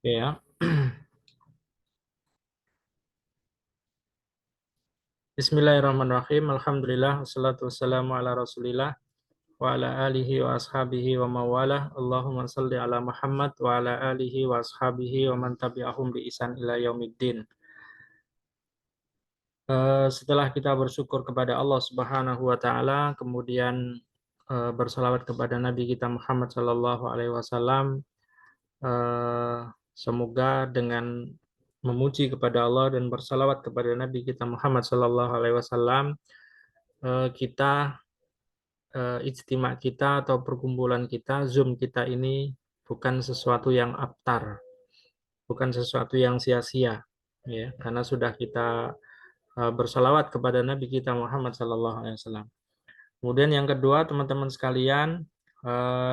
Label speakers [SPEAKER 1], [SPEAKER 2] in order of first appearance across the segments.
[SPEAKER 1] Ya. Bismillahirrahmanirrahim. Alhamdulillah. Wassalatu wassalamu ala rasulillah. Wa ala alihi wa ashabihi wa mawalah. Allahumma salli ala Muhammad wa ala alihi wa ashabihi wa man tabi'ahum bi ihsan ila yaumiddin. Setelah kita bersyukur kepada Allah Subhanahu wa taala, kemudian bersalawat kepada Nabi kita Muhammad sallallahu alaihi wasallam, semoga dengan memuji kepada Allah dan bersalawat kepada Nabi kita Muhammad sallallahu alaihi wasallam, kita ijtima kita atau perkumpulan kita, Zoom kita ini bukan sesuatu yang abtar, bukan sesuatu yang sia-sia, ya, karena sudah kita bersalawat kepada Nabi kita Muhammad sallallahu alaihi wasallam. Kemudian yang kedua, teman-teman sekalian,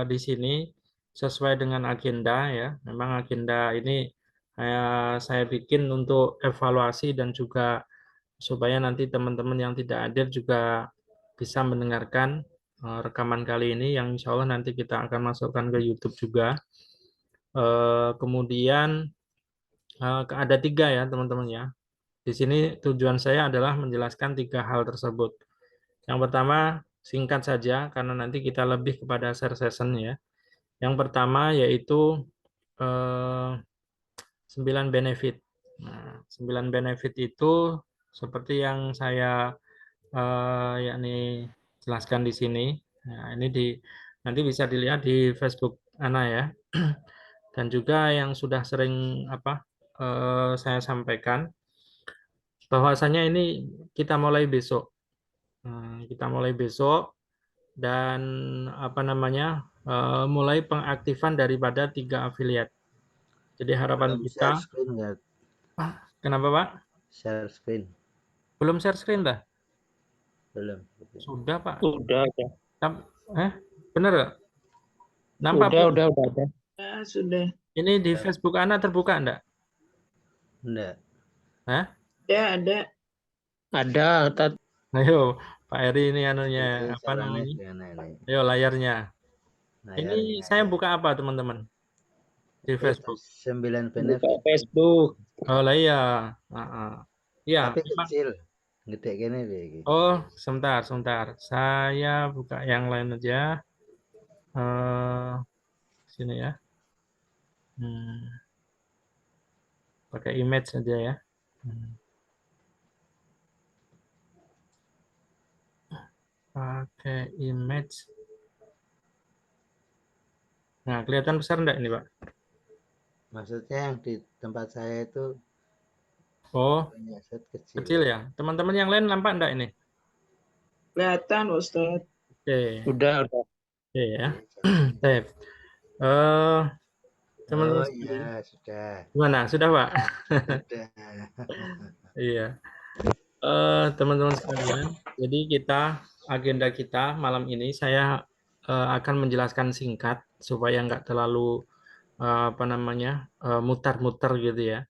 [SPEAKER 1] di sini sesuai dengan agenda, ya, memang agenda ini saya bikin untuk evaluasi dan juga supaya nanti teman-teman yang tidak hadir juga bisa mendengarkan rekaman kali ini yang insya Allah nanti kita akan masukkan ke YouTube juga. Kemudian ada 3 ya teman-teman ya. Di sini tujuan saya adalah menjelaskan 3 hal tersebut. Yang pertama singkat saja karena nanti kita lebih kepada share session ya. Yang pertama yaitu 9 benefit. Nah, 9 benefit itu seperti yang saya yakni jelaskan di sini. Nah, ini nanti bisa dilihat di Facebook Ana ya. Dan juga yang sudah sering saya sampaikan bahwasanya ini kita mulai besok. Kita mulai besok dan mulai pengaktifan daripada 3 afiliat. Jadi harapan
[SPEAKER 2] Belum share
[SPEAKER 1] kita,
[SPEAKER 2] screen nggak?
[SPEAKER 1] kenapa Pak?
[SPEAKER 2] Share screen
[SPEAKER 1] Belum share screen dah?
[SPEAKER 2] belum.
[SPEAKER 1] Sudah Pak.
[SPEAKER 3] Udah.
[SPEAKER 1] Bener nggak? Nampak Pak?
[SPEAKER 3] Udah ada.
[SPEAKER 4] Ya, sudah.
[SPEAKER 1] Ini di Facebook Ana terbuka enggak?
[SPEAKER 2] Enggak.
[SPEAKER 1] Hah?
[SPEAKER 4] Ya, ada.
[SPEAKER 3] Ada.
[SPEAKER 1] Ayo, Pak Eri ini anunya,
[SPEAKER 2] Ini
[SPEAKER 1] apa
[SPEAKER 2] caranya
[SPEAKER 1] namanya?
[SPEAKER 2] gimana ini?
[SPEAKER 1] Ayo layarnya.
[SPEAKER 2] Layarnya
[SPEAKER 1] Ini saya buka apa teman-teman? Di Facebook.
[SPEAKER 2] 9
[SPEAKER 3] Buka
[SPEAKER 2] benefit.
[SPEAKER 3] Facebook.
[SPEAKER 1] Oh lah iya. Iya,
[SPEAKER 2] Tapi
[SPEAKER 1] memang.
[SPEAKER 2] kecil. Gede gini iki.
[SPEAKER 1] Oh, sebentar. Saya buka yang lain aja. Sini ya. Pakai image saja ya. Pakai image. Nah, kelihatan besar enggak ini, Pak?
[SPEAKER 2] Maksudnya yang di tempat saya itu
[SPEAKER 1] Oh,
[SPEAKER 2] banyak set kecil.
[SPEAKER 1] kecil ya. Teman-teman yang lain nampak enggak ini?
[SPEAKER 4] Kelihatan, Ustaz.
[SPEAKER 1] Oke.
[SPEAKER 3] Udah.
[SPEAKER 1] Oke ya. Baik. Teman-teman
[SPEAKER 2] Oh
[SPEAKER 1] sekalian.
[SPEAKER 2] iya, sudah.
[SPEAKER 1] Gimana? Sudah, Pak?
[SPEAKER 2] Sudah.
[SPEAKER 1] Iya. Teman-teman sekalian, jadi agenda kita malam ini saya akan menjelaskan singkat supaya nggak terlalu mutar-mutar gitu ya.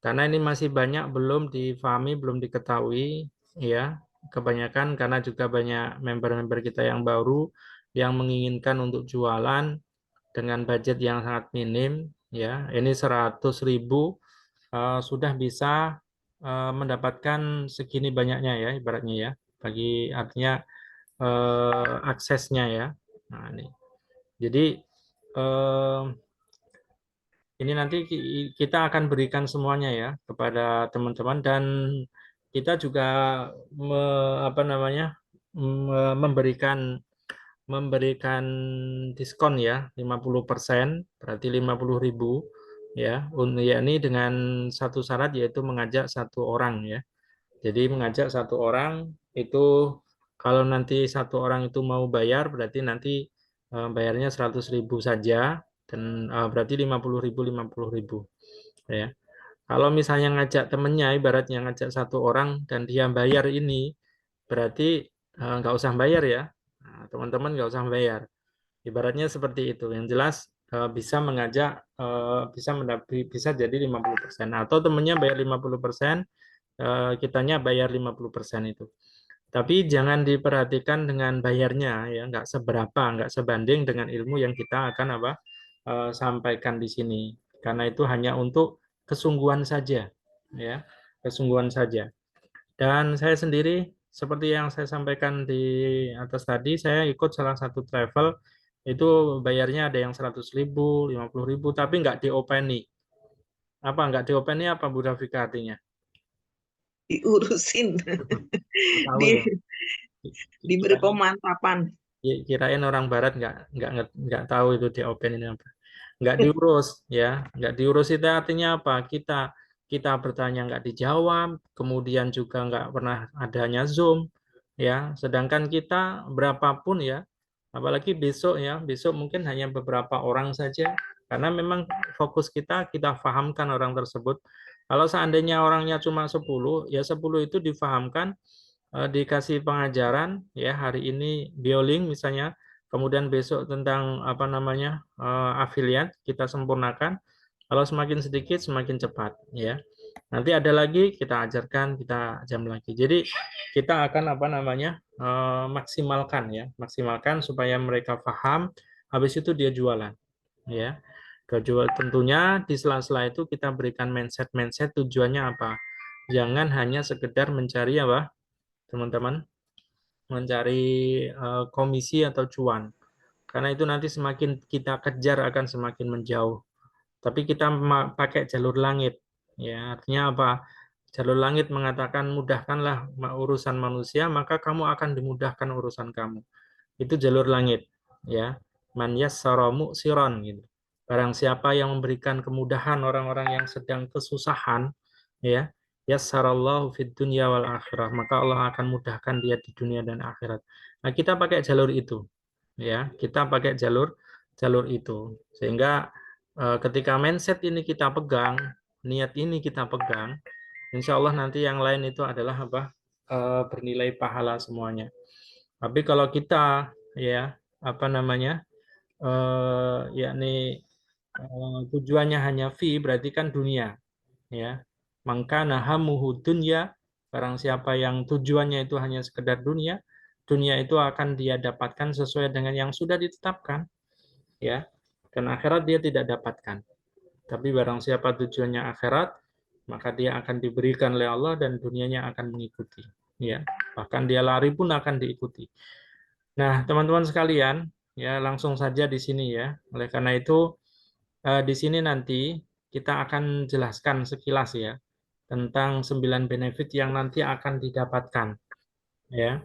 [SPEAKER 1] Karena ini masih banyak belum difahami, belum diketahui ya. Kebanyakan karena juga banyak member-member kita yang baru yang menginginkan untuk jualan dengan budget yang sangat minim ya. Ini 100.000 sudah bisa mendapatkan segini banyaknya ya ibaratnya ya, bagi artinya aksesnya ya. Nah ini jadi ini nanti kita akan berikan semuanya ya kepada teman-teman dan kita juga memberikan diskon ya 50%, berarti 50.000 ya, yakni dengan satu syarat yaitu mengajak 1 orang ya. Jadi mengajak 1 orang itu kalau nanti 1 orang itu mau bayar berarti nanti bayarnya 100.000 saja dan berarti 50.000 ya. Kalau misalnya ngajak temennya, ibaratnya ngajak 1 orang dan dia bayar ini berarti nggak usah bayar ya. Nah, teman-teman nggak usah bayar. Ibaratnya seperti itu. Yang jelas bisa mengajak bisa jadi 50% atau temennya bayar 50%, kitanya bayar 50% itu. Tapi jangan diperhatikan dengan bayarnya ya, nggak seberapa, nggak sebanding dengan ilmu yang kita akan sampaikan di sini, karena itu hanya untuk kesungguhan saja, ya, kesungguhan saja. Dan saya sendiri, seperti yang saya sampaikan di atas tadi, saya ikut salah satu travel, itu bayarnya ada yang 100.000, 50.000, tapi nggak diopeni. Apa nggak diopeni apa Bu Rafika artinya?
[SPEAKER 4] Diurusin,
[SPEAKER 1] Tahu
[SPEAKER 4] di,
[SPEAKER 1] ya.
[SPEAKER 4] diberi
[SPEAKER 1] Kirain,
[SPEAKER 4] pemantapan.
[SPEAKER 1] kirain orang Barat nggak tahu itu diopenin apa. Nggak diurus ya, nggak diurus itu artinya apa? Kita bertanya nggak dijawab, kemudian juga nggak pernah adanya Zoom, ya. Sedangkan kita berapapun ya, apalagi besok ya, besok mungkin hanya beberapa orang saja, karena memang fokus kita fahamkan orang tersebut. Kalau seandainya orangnya cuma 10, ya 10 itu difahamkan, dikasih pengajaran ya hari ini bioling misalnya, kemudian besok tentang apa namanya afiliat kita sempurnakan. Kalau semakin sedikit semakin cepat ya. Nanti ada lagi kita ajarkan, kita jam lagi. Jadi kita akan apa namanya maksimalkan ya, maksimalkan supaya mereka paham. Habis itu dia jualan ya. Kejual tentunya di sela-sela itu kita berikan mindset tujuannya apa? Jangan hanya sekedar mencari apa teman-teman, mencari komisi atau cuan. Karena itu nanti semakin kita kejar akan semakin menjauh. Tapi kita pakai jalur langit. Ya, artinya apa? Jalur langit mengatakan mudahkanlah urusan manusia, maka kamu akan dimudahkan urusan kamu. Itu jalur langit, ya. Man yassara mu'siran gitu. Barang siapa yang memberikan kemudahan orang-orang yang sedang kesusahan, ya, yassarallahu fid dunya wal akhirah, maka Allah akan mudahkan dia di dunia dan akhirat. Nah, kita pakai jalur itu, ya. Kita pakai jalur jalur itu. Sehingga ketika mindset ini kita pegang, niat ini kita pegang, insya Allah nanti yang lain itu adalah apa? Bernilai pahala semuanya. Tapi kalau kita ya apa namanya yakni tujuannya hanya fee, berarti kan dunia ya. Maka nahamuhu dunya, barang siapa yang tujuannya itu hanya sekedar dunia, dunia itu akan dia dapatkan sesuai dengan yang sudah ditetapkan ya. Dan akhirat dia tidak dapatkan. Tapi barang siapa tujuannya akhirat, maka dia akan diberikan oleh Allah dan dunianya akan mengikuti ya. Bahkan dia lari pun akan diikuti. Nah, teman-teman sekalian, ya langsung saja di sini ya. Oleh karena itu, di sini nanti kita akan jelaskan sekilas ya tentang 9 benefit yang nanti akan didapatkan ya.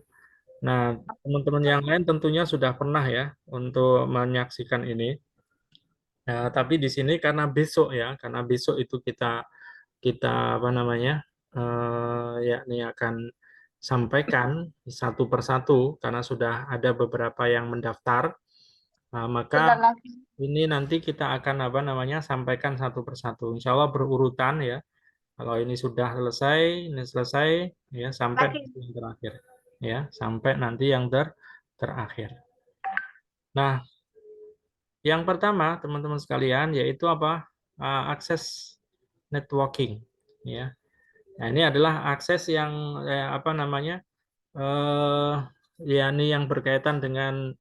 [SPEAKER 1] Nah, teman-teman yang lain tentunya sudah pernah ya untuk menyaksikan ini. Nah, tapi di sini karena besok ya, karena besok itu kita kita apa namanya yakni akan sampaikan satu persatu karena sudah ada beberapa yang mendaftar. Nah, maka ini nanti kita akan apa namanya sampaikan satu persatu. Insya Allah berurutan ya. Kalau ini sudah selesai, ini selesai ya sampai yang terakhir ya, sampai nanti yang terakhir. Nah, yang pertama teman-teman sekalian yaitu apa? Akses networking ya. Nah, ini adalah akses yang apa namanya? Ya ini yang berkaitan dengan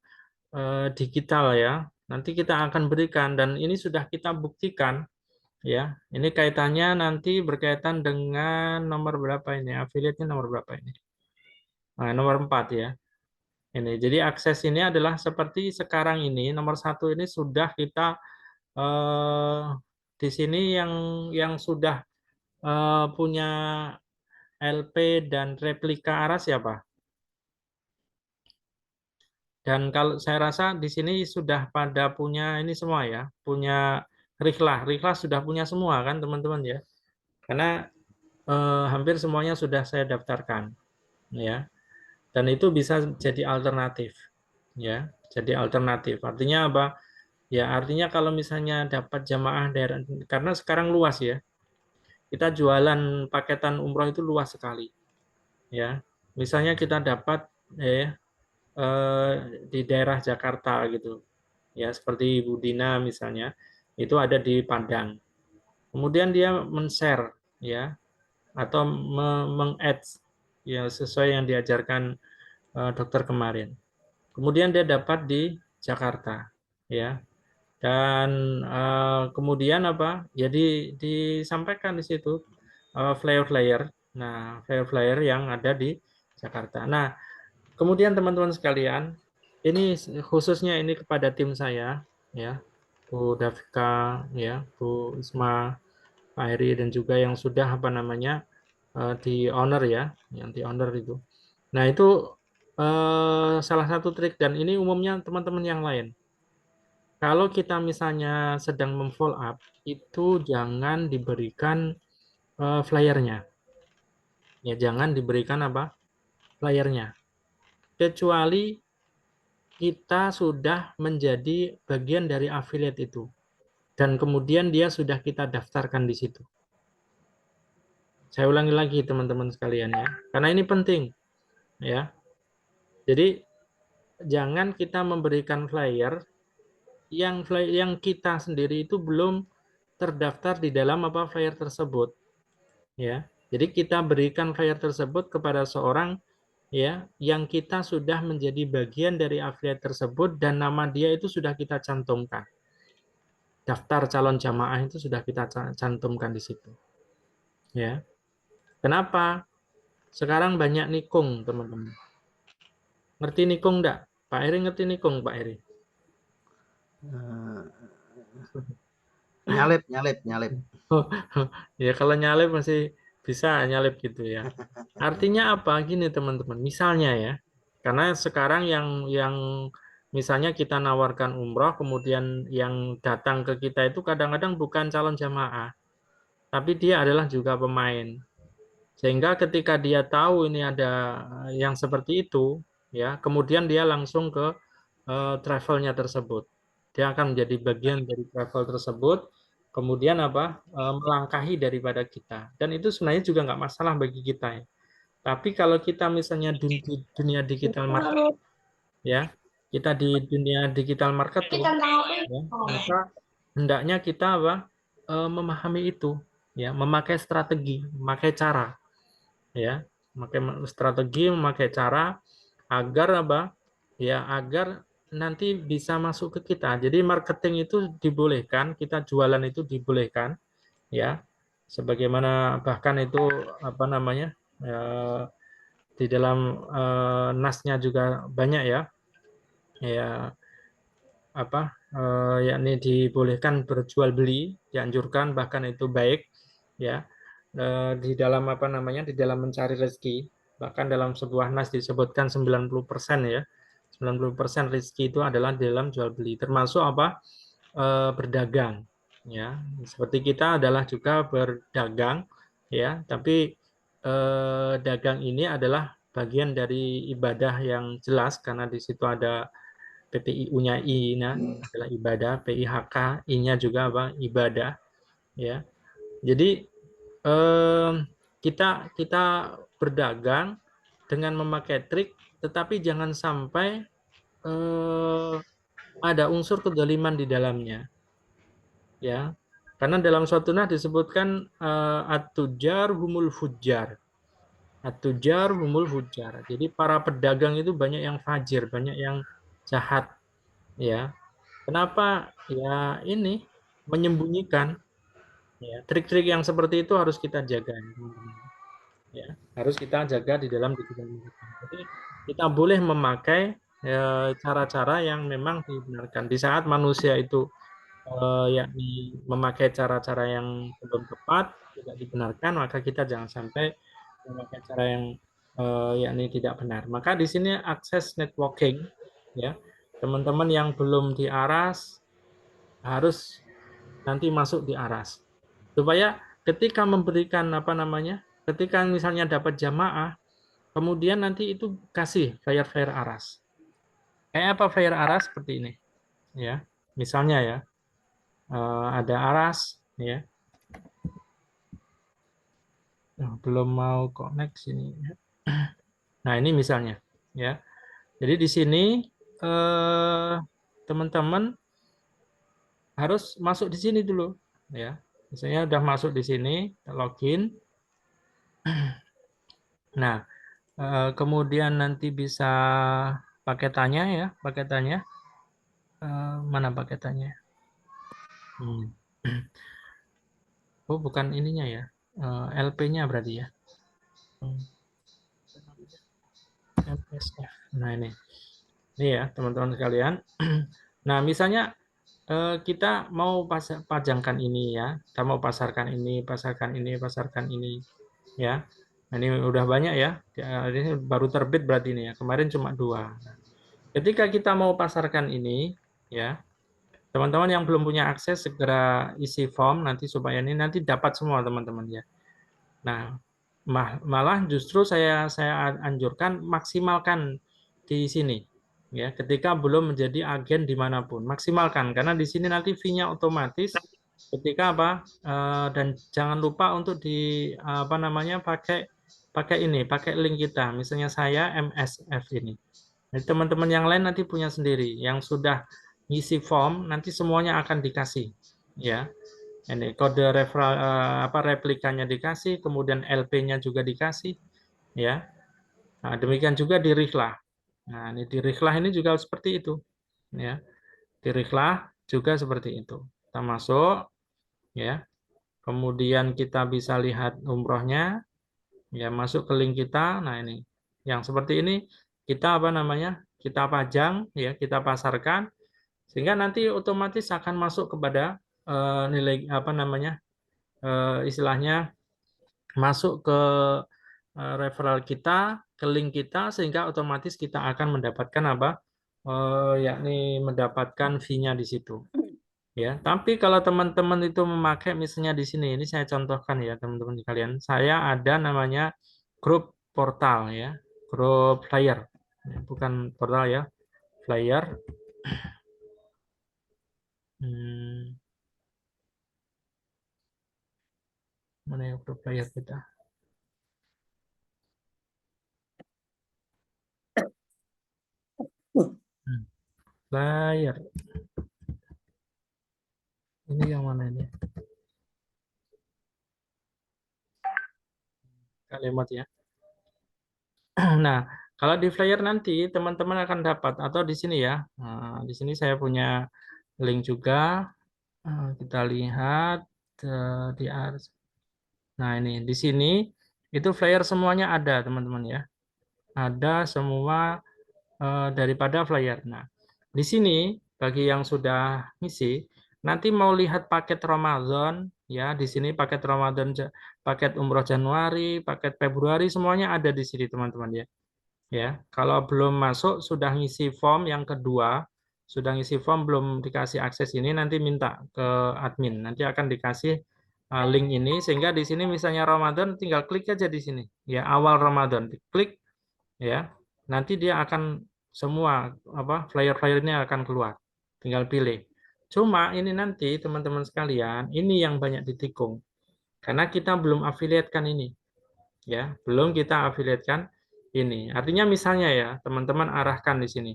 [SPEAKER 1] digital ya. Nanti kita akan berikan dan ini sudah kita buktikan ya. Ini kaitannya nanti berkaitan dengan nomor berapa ini? Affiliate-nya nomor berapa ini? Nah, nomor 4 ya. Ini. Jadi akses ini adalah seperti sekarang ini nomor 1 ini sudah kita di sini yang sudah punya LP dan replika ARA siapa? Dan kalau saya rasa di sini sudah pada punya ini semua ya, punya Rihlah. Rihlah sudah punya semua kan teman-teman ya. Karena hampir semuanya sudah saya daftarkan ya. Dan itu bisa jadi alternatif ya. Jadi alternatif. Artinya apa? Ya artinya kalau misalnya dapat jamaah daerah karena sekarang luas ya. Kita jualan paketan umroh itu luas sekali ya. Misalnya kita dapat di daerah Jakarta gitu ya seperti Ibu Dina misalnya itu ada di Padang kemudian dia men-share ya atau meng-add ya sesuai yang diajarkan dokter kemarin kemudian dia dapat di Jakarta ya Dan kemudian apa? Jadi disampaikan di situ flyer-flyer. Nah, flyer-flyer yang ada di Jakarta. Nah, kemudian teman-teman sekalian, ini khususnya ini kepada tim saya, ya, Bu Davika, ya, Bu Isma, Pak Heri, dan juga yang sudah apa namanya di owner ya, yang di owner itu. Nah, itu salah satu trik, dan ini umumnya teman-teman yang lain. Kalau kita misalnya sedang memfollow up, itu jangan diberikan flyernya. Ya, jangan diberikan apa? Flyernya. Kecuali kita sudah menjadi bagian dari affiliate itu. Dan kemudian dia sudah kita daftarkan di situ. Saya ulangi lagi teman-teman sekalian ya. Karena ini penting ya. Jadi jangan kita memberikan flyer yang kita sendiri itu belum terdaftar di dalam apa flyer tersebut ya. Jadi kita berikan flyer tersebut kepada seorang ya yang kita sudah menjadi bagian dari affiliate tersebut dan nama dia itu sudah kita cantumkan. Daftar calon jamaah itu sudah kita cantumkan di situ. Ya. Kenapa? Sekarang banyak nikung, teman-teman. Ngerti nikung enggak? Pak Eri ngerti nikung, Pak Eri?
[SPEAKER 2] Nyalip.
[SPEAKER 1] Oh, ya kalau nyalip masih bisa nyalip gitu ya. Artinya apa? Gini teman-teman. Misalnya ya, karena sekarang yang misalnya kita nawarkan umroh, kemudian yang datang ke kita itu kadang-kadang bukan calon jamaah, tapi dia adalah juga pemain. Sehingga ketika dia tahu ini ada yang seperti itu, ya, kemudian dia langsung ke travelnya tersebut. Dia akan menjadi bagian dari travel tersebut, kemudian apa melangkahi daripada kita. Dan itu sebenarnya juga nggak masalah bagi kita ya. Tapi kalau kita misalnya di dunia digital market, ya, kita di dunia digital marketing, ya, maka hendaknya kita apa memahami itu, ya, memakai strategi, memakai cara ya, memakai strategi, memakai cara agar apa? Ya, agar nanti bisa masuk ke kita. Jadi marketing itu dibolehkan, kita jualan itu dibolehkan, ya. Sebagaimana bahkan itu apa namanya? Di dalam nasnya juga banyak ya. Ya, apa? Yakni dibolehkan berjual beli, dianjurkan bahkan itu baik, ya. Di dalam apa namanya di dalam mencari rezeki, bahkan dalam sebuah nas disebutkan 90% ya, 90% rezeki itu adalah di dalam jual beli, termasuk apa berdagang ya, seperti kita adalah juga berdagang ya, tapi dagang ini adalah bagian dari ibadah yang jelas karena di situ ada PPIU-nya I-nya adalah ibadah, PIHK I-nya juga apa ibadah ya. Jadi kita kita berdagang dengan memakai trik, tetapi jangan sampai ada unsur kezaliman di dalamnya, ya. Karena dalam suatu nah disebutkan at-tujar humul fujar. At-tujar humul fujar. Jadi para pedagang itu banyak yang fajir, banyak yang jahat, ya. Kenapa? Ya ini menyembunyikan. Ya, trik-trik yang seperti itu harus kita jaga, teman-teman. Ya, harus kita jaga di dalam digital marketing. Jadi kita boleh memakai cara-cara yang memang dibenarkan. Di saat manusia itu yakni memakai cara-cara yang belum tepat, tidak dibenarkan, maka kita jangan sampai memakai cara yang yakni tidak benar. Maka di sini akses networking, ya, teman-teman yang belum diaras harus nanti masuk di aras supaya ketika memberikan apa namanya, ketika misalnya dapat jamaah, kemudian nanti itu kasih flyer-flyer aras. Kayak apa flyer aras seperti ini, ya. Misalnya ya, ada aras, ya. Belum mau connect sini. Nah ini misalnya, ya. Jadi di sini teman-teman harus masuk di sini dulu, ya. Misalnya udah masuk di sini, login. Nah, kemudian nanti bisa paketannya ya, paketannya mana paketannya? Hmm. Oh, bukan ininya ya. LP-nya berarti ya. Hmm. MSF. Nah, ini. Ini ya, teman-teman sekalian. Nah, misalnya kita mau pajangkan ini ya. Kita mau pasarkan ini, pasarkan ini ya. Nah, ini udah banyak ya. Ini baru terbit berarti ini ya. Kemarin cuma 2. Ketika kita mau pasarkan ini ya, teman-teman yang belum punya akses segera isi form nanti supaya ini nanti dapat semua teman-teman ya. Nah, malah justru saya anjurkan maksimalkan di sini ya. Ketika belum menjadi agen dimanapun, maksimalkan karena di sini nanti fee-nya otomatis ketika apa dan jangan lupa untuk di apa namanya pakai pakai link kita. Misalnya saya MSF ini. Jadi teman-teman yang lain nanti punya sendiri. Yang sudah ngisi form nanti semuanya akan dikasih ya. Ini kode referral apa replikanya dikasih, kemudian LP-nya juga dikasih ya. Nah, demikian juga di Rihlah. Nah, ini di Rihlah ini juga seperti itu ya. Di Rihlah juga seperti itu. Kita masuk ya. Kemudian kita bisa lihat umrohnya ya, masuk ke link kita. Nah, ini yang seperti ini kita apa namanya? Kita pajang ya, kita pasarkan sehingga nanti otomatis akan masuk kepada nilai apa namanya? Istilahnya masuk ke referral kita, ke link kita sehingga otomatis kita akan mendapatkan apa? Yakni mendapatkan fee-nya di situ. Ya, tapi kalau teman-teman itu memakai misalnya di sini, ini saya contohkan ya teman-teman sekalian. Saya ada namanya grup portal ya, grup flyer. Bukan portal ya, flyer. Hmm, mana ya grup flyer kita? Hmm, flyer. Ini yang mana ini? Kalimat ya. Nah, kalau di flyer nanti teman-teman akan dapat atau di sini ya. Nah, di sini saya punya link juga. Kita lihat di Nah, ini di sini itu flyer semuanya ada, teman-teman ya. Ada semua daripada flyer. Nah, di sini bagi yang sudah ngisi, nanti mau lihat paket Ramadan ya, di sini paket Ramadan, paket umroh Januari, paket Februari semuanya ada di sini, teman-teman ya. Ya, kalau belum masuk sudah ngisi form yang kedua, sudah ngisi form belum dikasih akses ini nanti minta ke admin, nanti akan dikasih link ini sehingga di sini misalnya Ramadan tinggal klik aja di sini. Ya, awal Ramadan diklik ya. Nanti dia akan semua apa flyer-flyer ini akan keluar. Tinggal pilih. Cuma ini nanti teman-teman sekalian, ini yang banyak ditikung karena kita belum afiliatkan ini ya, belum kita afiliatkan ini. Artinya misalnya ya, teman-teman arahkan di sini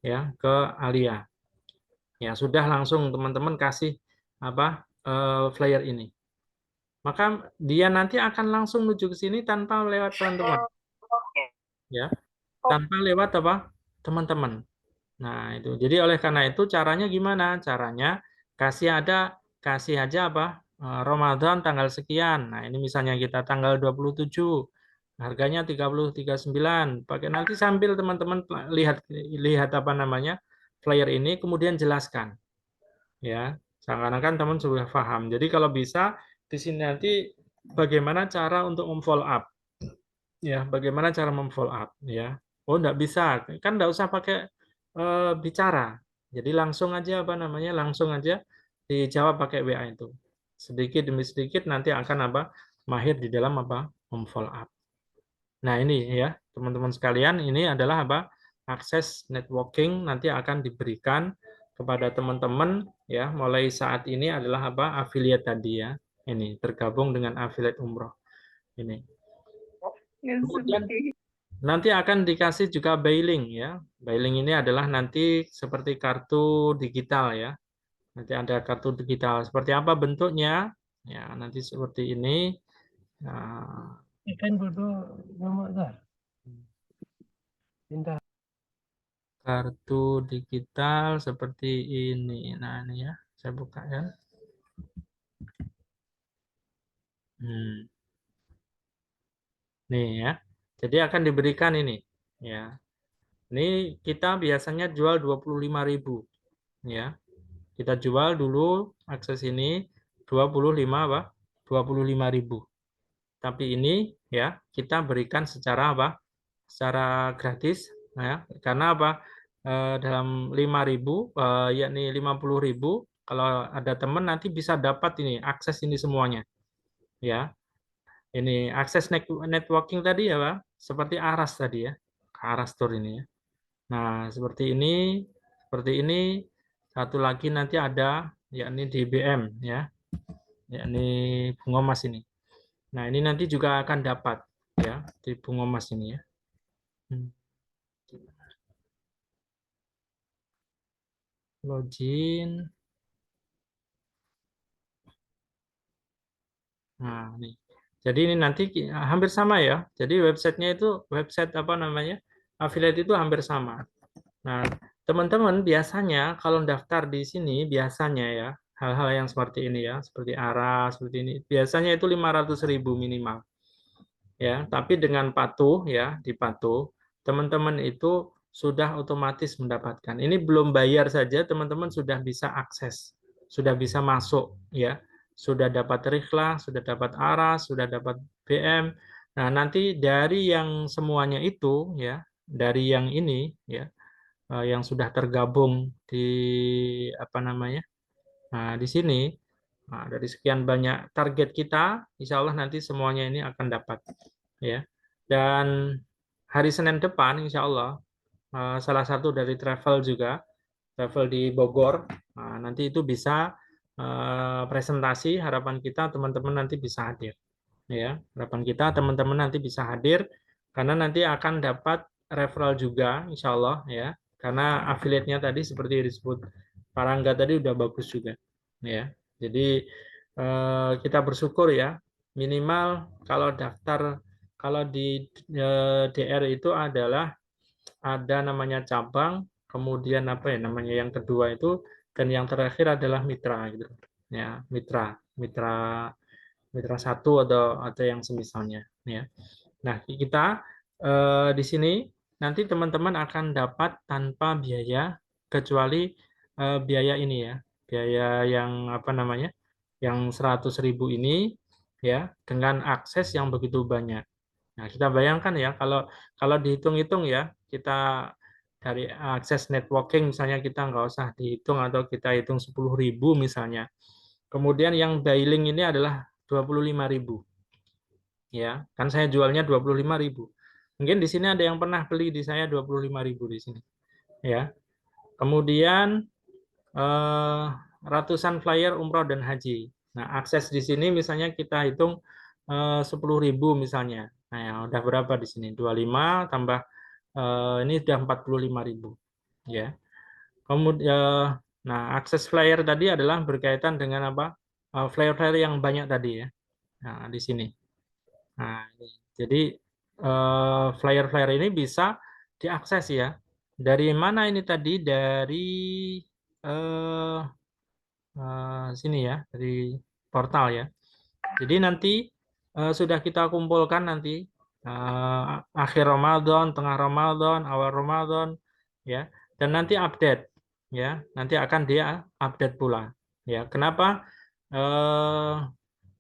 [SPEAKER 1] ya ke Alia. Ya, sudah langsung teman-teman kasih apa flyer ini. Maka dia nanti akan langsung menuju ke sini tanpa lewat teman-teman ya, tanpa lewat apa? Teman-teman. Nah, itu. Jadi oleh karena itu caranya gimana? Caranya kasih aja apa? Ramadan tanggal sekian. Nah, ini misalnya kita tanggal 27, harganya 39. Pakai nanti sambil teman-teman lihat lihat apa namanya? Flyer ini kemudian jelaskan ya. Seakan-akan teman sudah paham. Jadi kalau bisa di sini nanti bagaimana cara untuk memfollow up ya, bagaimana cara memfollow up ya. Oh, enggak bisa. Kan enggak usah pakai bicara. Jadi langsung aja apa namanya? Langsung aja dijawab pakai WA itu. Sedikit demi sedikit nanti akan apa? Mahir di dalam apa? Memfollow up. Nah, ini ya, teman-teman sekalian, ini adalah apa? Akses networking nanti akan diberikan kepada teman-teman ya, mulai saat ini adalah apa? Affiliate tadi ya. Ini tergabung dengan affiliate umroh. Ini. Kemudian nanti akan dikasih juga Bailing ya. Bailing ini adalah nanti seperti kartu digital ya. Nanti ada kartu digital. Seperti apa bentuknya? Ya, nanti seperti ini. Nah, kartu digital seperti ini. Nah, ini ya. Saya buka ya. Nih ya. Jadi akan diberikan ini ya. Ini kita biasanya jual 25.000 ya. Kita jual dulu akses ini 25 apa? 25.000. Tapi ini ya kita berikan secara apa? Secara gratis ya. Karena apa? Dalam 5.000 yakni 50.000 kalau ada teman nanti bisa dapat ini akses ini semuanya ya. Ini akses networking tadi ya, Pak. Seperti Aras tadi ya. Aras Store ini ya. Nah, seperti ini satu lagi nanti ada yakni DBM ya. Yakni bunga emas ini. Nah, ini nanti juga akan dapat ya di bunga emas ini ya. Login. Nah, ini. Jadi ini nanti hampir sama ya. Jadi websitenya itu website apa namanya? Affiliate itu hampir sama. Nah, teman-teman biasanya kalau daftar di sini biasanya ya hal-hal yang seperti ini ya, seperti ARA, seperti ini, biasanya itu 500.000 minimal. Ya, tapi dengan patuh ya, dipatuh, teman-teman itu sudah otomatis mendapatkan. Ini belum bayar saja teman-teman sudah bisa akses, sudah bisa masuk ya. Sudah dapat Rihlah, sudah dapat ARA, sudah dapat BM. Nah, nanti dari yang semuanya itu ya, dari yang ini ya, yang sudah tergabung di apa namanya? Nah, di sini dari sekian banyak target kita, insya Allah nanti semuanya ini akan dapat ya. Dan hari Senin depan insya Allah salah satu dari travel juga, travel di Bogor, nanti itu bisa presentasi, harapan kita teman-teman nanti bisa hadir ya. Harapan kita teman-teman nanti bisa hadir karena nanti akan dapat referral juga insya Allah ya. Karena affiliate-nya tadi seperti disebut Parangga tadi udah bagus juga ya. Jadi kita bersyukur ya minimal kalau daftar kalau di DR itu adalah ada namanya cabang, kemudian apa ya namanya yang kedua itu dan yang terakhir adalah mitra gitu. Ya, mitra satu atau yang semisalnya ya. Nah, kita di sini nanti teman-teman akan dapat tanpa biaya kecuali biaya ini ya. Biaya yang apa namanya? Yang 100.000 ini ya dengan akses yang begitu banyak. Nah, kita bayangkan ya kalau dihitung-hitung ya, kita dari akses networking misalnya kita nggak usah dihitung atau kita hitung 10.000 misalnya. Kemudian yang dialing ini adalah 25.000. Ya, kan saya jualnya 25.000. Mungkin di sini ada yang pernah beli di saya 25.000 di sini. Ya. Kemudian ratusan flyer umroh dan haji. Nah, akses di sini misalnya kita hitung 10.000 misalnya. Nah, ya, udah berapa di sini? 25 tambah ini sudah 45.000. Ya. Kemudian nah, akses flyer tadi adalah berkaitan dengan apa? Flyer-flyer yang banyak tadi ya. Nah, di sini. Nah, jadi flyer-flyer ini bisa diakses ya. Dari mana ini tadi? Dari eh, sini ya, dari portal ya. Jadi nanti sudah kita kumpulkan nanti akhir Ramadan, tengah Ramadan, awal Ramadan, ya, dan nanti update, ya, nanti akan dia update pula, ya. Kenapa?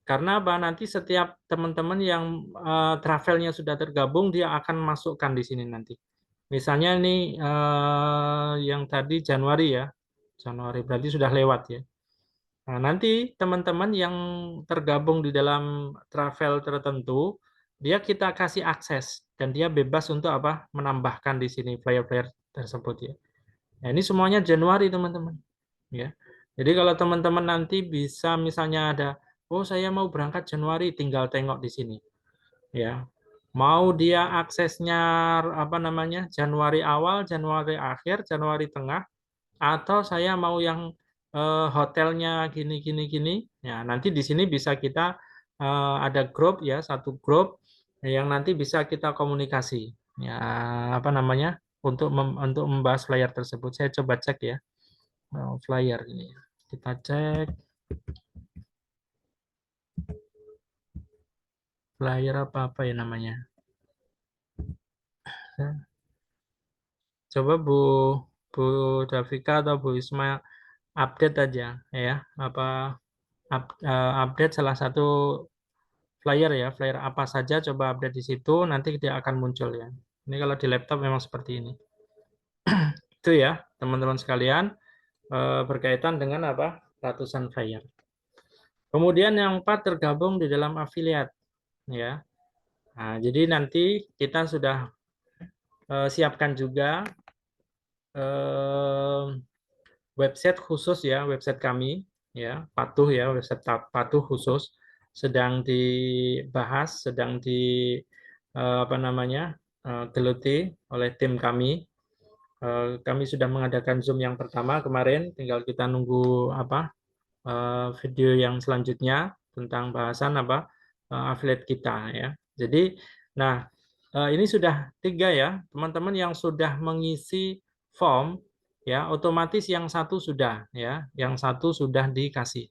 [SPEAKER 1] Karena apa? Nanti setiap teman-teman yang travelnya sudah tergabung, dia akan masukkan di sini nanti. Misalnya ini yang tadi Januari ya, Januari berarti sudah lewat ya. Nah, nanti teman-teman yang tergabung di dalam travel tertentu, dia kita kasih akses dan dia bebas untuk apa? Menambahkan di sini flyer-flyer tersebut ya. Nah, ini semuanya Januari teman-teman. Ya. Jadi kalau teman-teman nanti bisa misalnya ada, oh saya mau berangkat Januari, tinggal tengok di sini. Ya. Mau dia aksesnya apa namanya? Januari awal, Januari akhir, Januari tengah, atau saya mau yang hotelnya gini gini gini ya nanti di sini bisa kita ada grup ya satu grup yang nanti bisa kita komunikasi ya apa namanya untuk membahas flyer tersebut saya coba cek ya flyer ini kita cek flyer apa ya namanya. Coba Bu Davika atau Bu Isma update aja ya, update salah satu flyer ya, flyer apa saja coba update di situ, nanti dia akan muncul ya. Ini kalau di laptop memang seperti ini. Itu ya, teman-teman sekalian, berkaitan dengan apa? Ratusan flyer. Kemudian yang 4 tergabung di dalam affiliate ya. Nah, jadi nanti kita sudah siapkan juga website khusus ya, website kami ya, patuh ya, website patuh khusus sedang dibahas, sedang di apa namanya, geluti oleh tim kami. Kami sudah mengadakan Zoom yang pertama kemarin, tinggal kita nunggu apa video yang selanjutnya tentang bahasan apa affiliate kita ya. Jadi, nah ini sudah 3 ya, teman-teman yang sudah mengisi form ya, otomatis yang satu sudah ya, yang satu sudah dikasih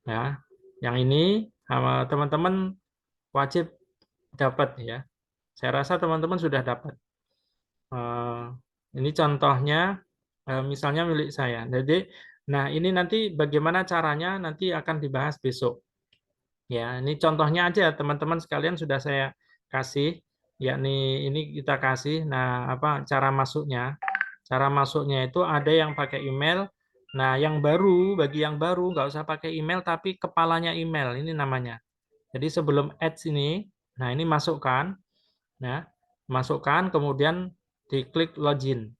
[SPEAKER 1] ya. Yang ini teman-teman wajib dapat ya. Saya rasa teman-teman sudah dapat. Ini contohnya misalnya milik saya. Jadi, nah ini nanti bagaimana caranya nanti akan dibahas besok. Ya, ini contohnya aja teman-teman sekalian sudah saya kasih, yakni ini kita kasih. Nah, apa cara masuknya? Cara masuknya itu ada yang pakai email. Nah, yang baru bagi yang baru nggak usah pakai email tapi kepalanya email ini namanya. Jadi sebelum ads ini, nah ini masukkan, ya, masukkan kemudian diklik login.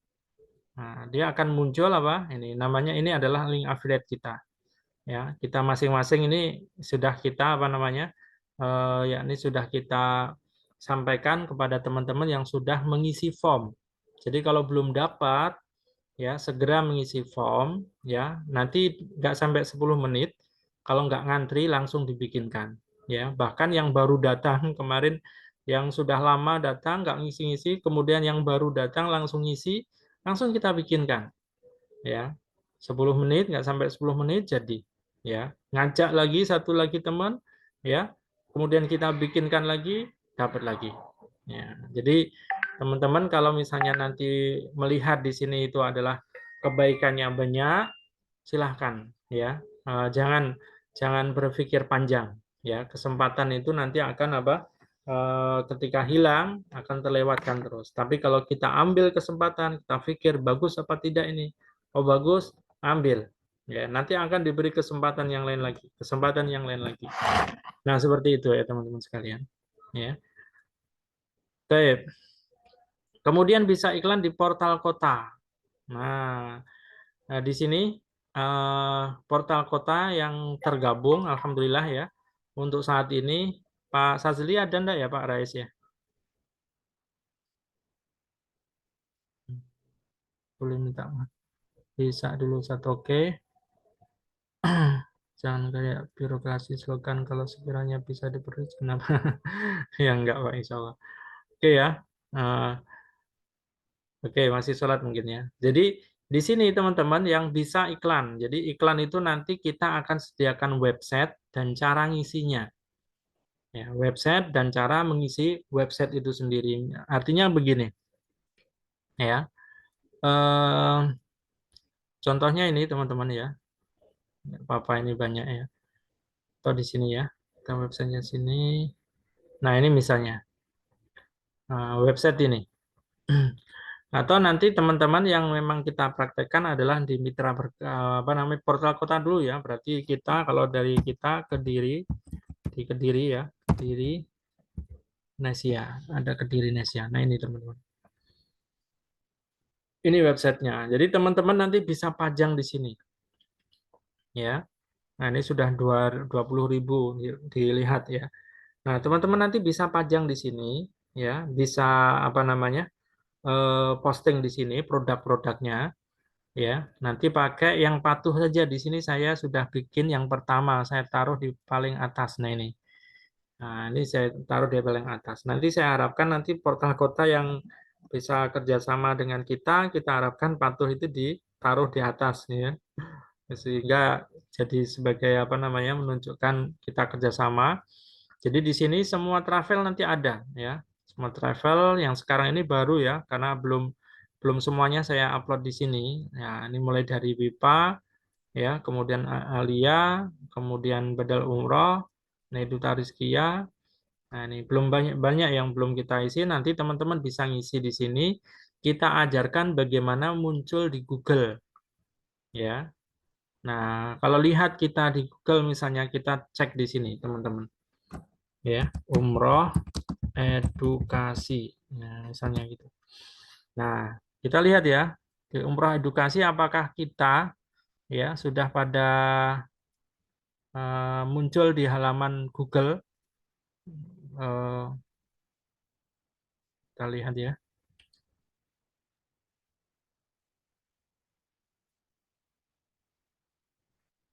[SPEAKER 1] Nah, dia akan muncul apa? Ini namanya ini adalah link affiliate kita. Ya, kita masing-masing ini sudah kita apa namanya? Yakni sudah kita sampaikan kepada teman-teman yang sudah mengisi form. Jadi kalau belum dapat ya segera mengisi form ya. Nanti nggak sampai 10 menit kalau nggak ngantri langsung dibikinkan ya. Bahkan yang baru datang kemarin yang sudah lama datang nggak ngisi-ngisi, kemudian yang baru datang langsung ngisi, langsung kita bikinkan ya. 10 menit nggak sampai 10 menit jadi ya. Ngajak lagi satu lagi teman ya. Kemudian kita bikinkan lagi, dapat lagi. Ya, jadi teman-teman kalau misalnya nanti melihat di sini itu adalah kebaikannya banyak, silahkan ya. Jangan berpikir panjang ya. Kesempatan itu nanti akan apa? Ketika hilang akan terlewatkan terus. Tapi kalau kita ambil kesempatan, kita pikir bagus apa tidak ini? Oh bagus, ambil. Ya, nanti akan diberi kesempatan yang lain lagi, kesempatan yang lain lagi. Nah, seperti itu ya teman-teman sekalian. Ya. Baik. Kemudian bisa iklan di portal kota. Nah, di sini portal kota yang tergabung, alhamdulillah ya. Untuk saat ini, Pak Sazli ada enggak ya Pak Rais ya? Boleh minta bisa dulu satu oke. Jangan kayak birokrasi slogan kalau sekiranya bisa diberi kenapa? Ya enggak Pak, insya Allah. Oke ya. Oke, masih sholat mungkin ya. Jadi di sini teman-teman yang bisa iklan. Jadi iklan itu nanti kita akan sediakan website dan cara ngisinya. Ya, website dan cara mengisi website itu sendiri. Artinya begini, ya. Contohnya ini teman-teman ya. Apa ini banyak ya. Atau di sini ya. Kita websitenya sini. Nah ini misalnya website ini. Atau nanti teman-teman yang memang kita praktekkan adalah di mitra apa namanya portal kota dulu ya. Berarti kita kalau dari kita Kediri di Kediri ya, Kediri Nesia, ada Kediri Nesia. Nah ini teman-teman. Ini websitenya. Jadi teman-teman nanti bisa pajang di sini. Ya. Nah ini sudah 20.000 dilihat ya. Nah teman-teman nanti bisa pajang di sini ya, bisa apa namanya posting di sini produk-produknya. Ya, nanti pakai yang patuh saja. Di sini saya sudah bikin yang pertama, saya taruh di paling atas. Nah ini, ini saya taruh di paling atas. Nanti saya harapkan nanti portal kota yang bisa kerjasama dengan kita harapkan patuh itu ditaruh di atas, ya, sehingga jadi sebagai apa namanya menunjukkan kita kerjasama. Jadi di sini semua travel nanti ada ya. Semua travel yang sekarang ini baru ya, karena belum semuanya saya upload di sini. Ya, ini mulai dari WIPA ya, kemudian Alia, kemudian Badal Umroh, Neduta Rizkia. Nah, ini belum banyak yang belum kita isi. Nanti teman-teman bisa ngisi di sini. Kita ajarkan bagaimana muncul di Google ya. Nah, kalau lihat kita di Google misalnya kita cek di sini, teman-teman. Ya, umroh edukasi. Nah, misalnya gitu. Nah, kita lihat ya, di umroh edukasi apakah kita ya sudah pada muncul di halaman Google. Kita lihat ya.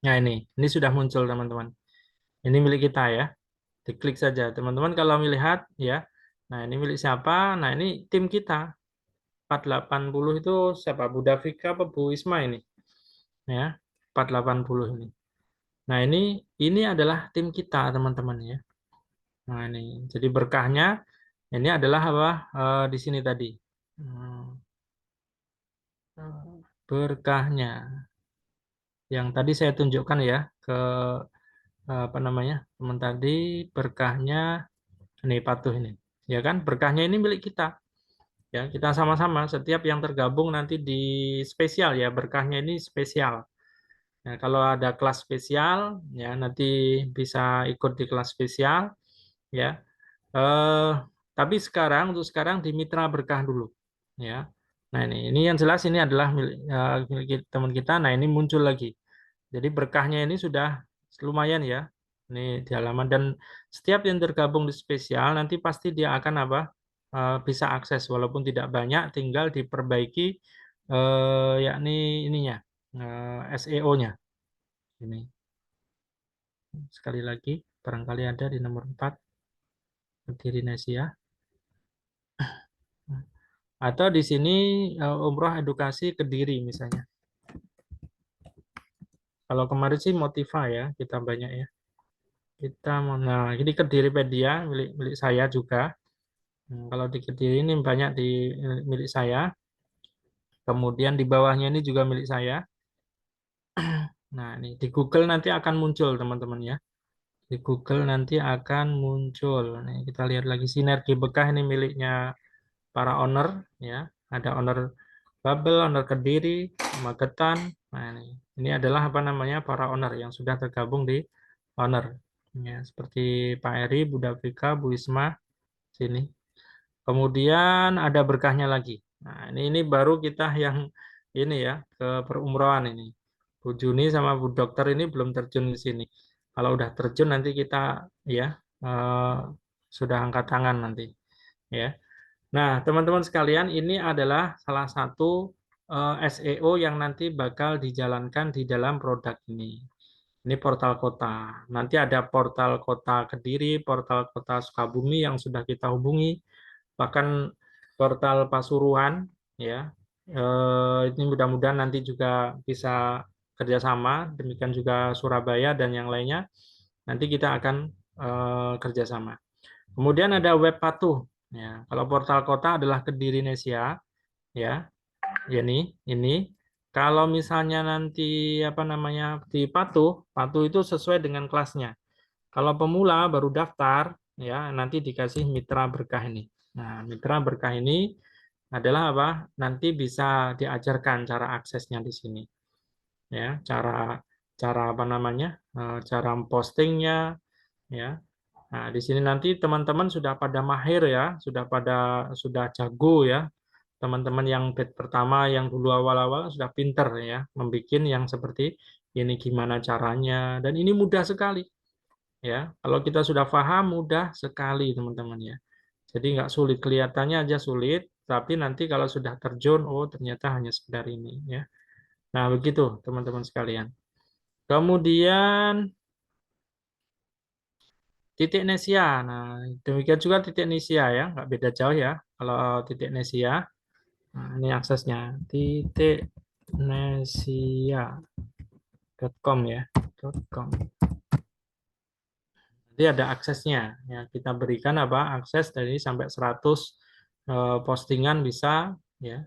[SPEAKER 1] Nah, ini sudah muncul teman-teman. Ini milik kita ya. Diklik saja teman-teman kalau melihat ya. Nah, ini milik siapa? Nah, ini tim kita. 480 itu siapa? Bu Davika apa Bu Isma ini? Ya, 480 ini. Nah, ini adalah tim kita, teman-teman ya. Nah, ini. Jadi berkahnya ini adalah apa? Di sini tadi. Berkahnya yang tadi saya tunjukkan ya ke apa namanya? Teman tadi berkahnya ini patuh ini. Ya kan? Berkahnya ini milik kita. Ya, kita sama-sama setiap yang tergabung nanti di spesial ya, berkahnya ini spesial. Nah, kalau ada kelas spesial, ya nanti bisa ikut di kelas spesial, ya. Eh, tapi untuk sekarang di Mitra Berkah dulu, ya. Nah ini yang jelas ini adalah milik teman kita. Nah ini muncul lagi. Jadi berkahnya ini sudah lumayan ya. Ini di halaman dan setiap yang tergabung di spesial nanti pasti dia akan apa? Bisa akses walaupun tidak banyak, tinggal diperbaiki yakni ininya SEO-nya. Ini sekali lagi barangkali ada di nomor 4 Berdiri Nesia. Atau di sini umroh edukasi Kediri misalnya. Kalau kemarin sih Motiva ya, kita banyak ya. Nah ini Kediripedia milik saya juga. Kalau di Kediri ini banyak di milik saya. Kemudian di bawahnya ini juga milik saya. Nah ini di Google nanti akan muncul teman-teman ya. Di Google nanti akan muncul. Nih kita lihat lagi Sinergi Bekah ini miliknya para owner ya. Ada owner Babel, owner Kediri, Magetan. Nah, ini adalah apa namanya para owner yang sudah tergabung di owner. Ya, seperti Pak Eri, Bu Davika, Bu Isma, sini. Kemudian ada berkahnya lagi. Nah, ini baru kita yang ini ya ke perumrohan ini. Bu Juni sama Bu Dokter ini belum terjun di sini. Kalau udah terjun nanti kita ya sudah angkat tangan nanti ya. Nah, teman-teman sekalian, ini adalah salah satu SEO yang nanti bakal dijalankan di dalam produk ini. Ini portal kota. Nanti ada portal kota Kediri, portal kota Sukabumi yang sudah kita hubungi, bahkan portal Pasuruan, ya. Ini mudah-mudahan nanti juga bisa kerjasama. Demikian juga Surabaya dan yang lainnya. Nanti kita akan kerjasama. Kemudian ada web patuh. Ya, kalau portal kota adalah Kediri Nesia, ya, ya ini. Kalau misalnya nanti apa namanya di patuh itu sesuai dengan kelasnya. Kalau pemula baru daftar, ya nanti dikasih mitra berkah ini. Nah, mitra berkah ini adalah apa? Nanti bisa diajarkan cara aksesnya di sini, ya, cara cara apa namanya, cara postingnya, ya. Nah, di sini nanti teman-teman sudah pada mahir ya, sudah jago ya. Teman-teman yang batch pertama yang dulu awal-awal sudah pinter ya, membuat yang seperti ini gimana caranya dan ini mudah sekali ya. Kalau kita sudah paham mudah sekali teman-teman ya. Jadi nggak sulit, kelihatannya aja sulit, tapi nanti kalau sudah terjun, oh ternyata hanya sekedar ini ya. Nah begitu teman-teman sekalian. Kemudian titik Nesia. Nah, demikian juga titik Nesia ya, nggak beda jauh ya. Kalau titik Nesia, nah, ini aksesnya titik nesia.com ya, .com. Jadi ada aksesnya. Ya, kita berikan apa? Akses dari sampai 100 postingan bisa, ya.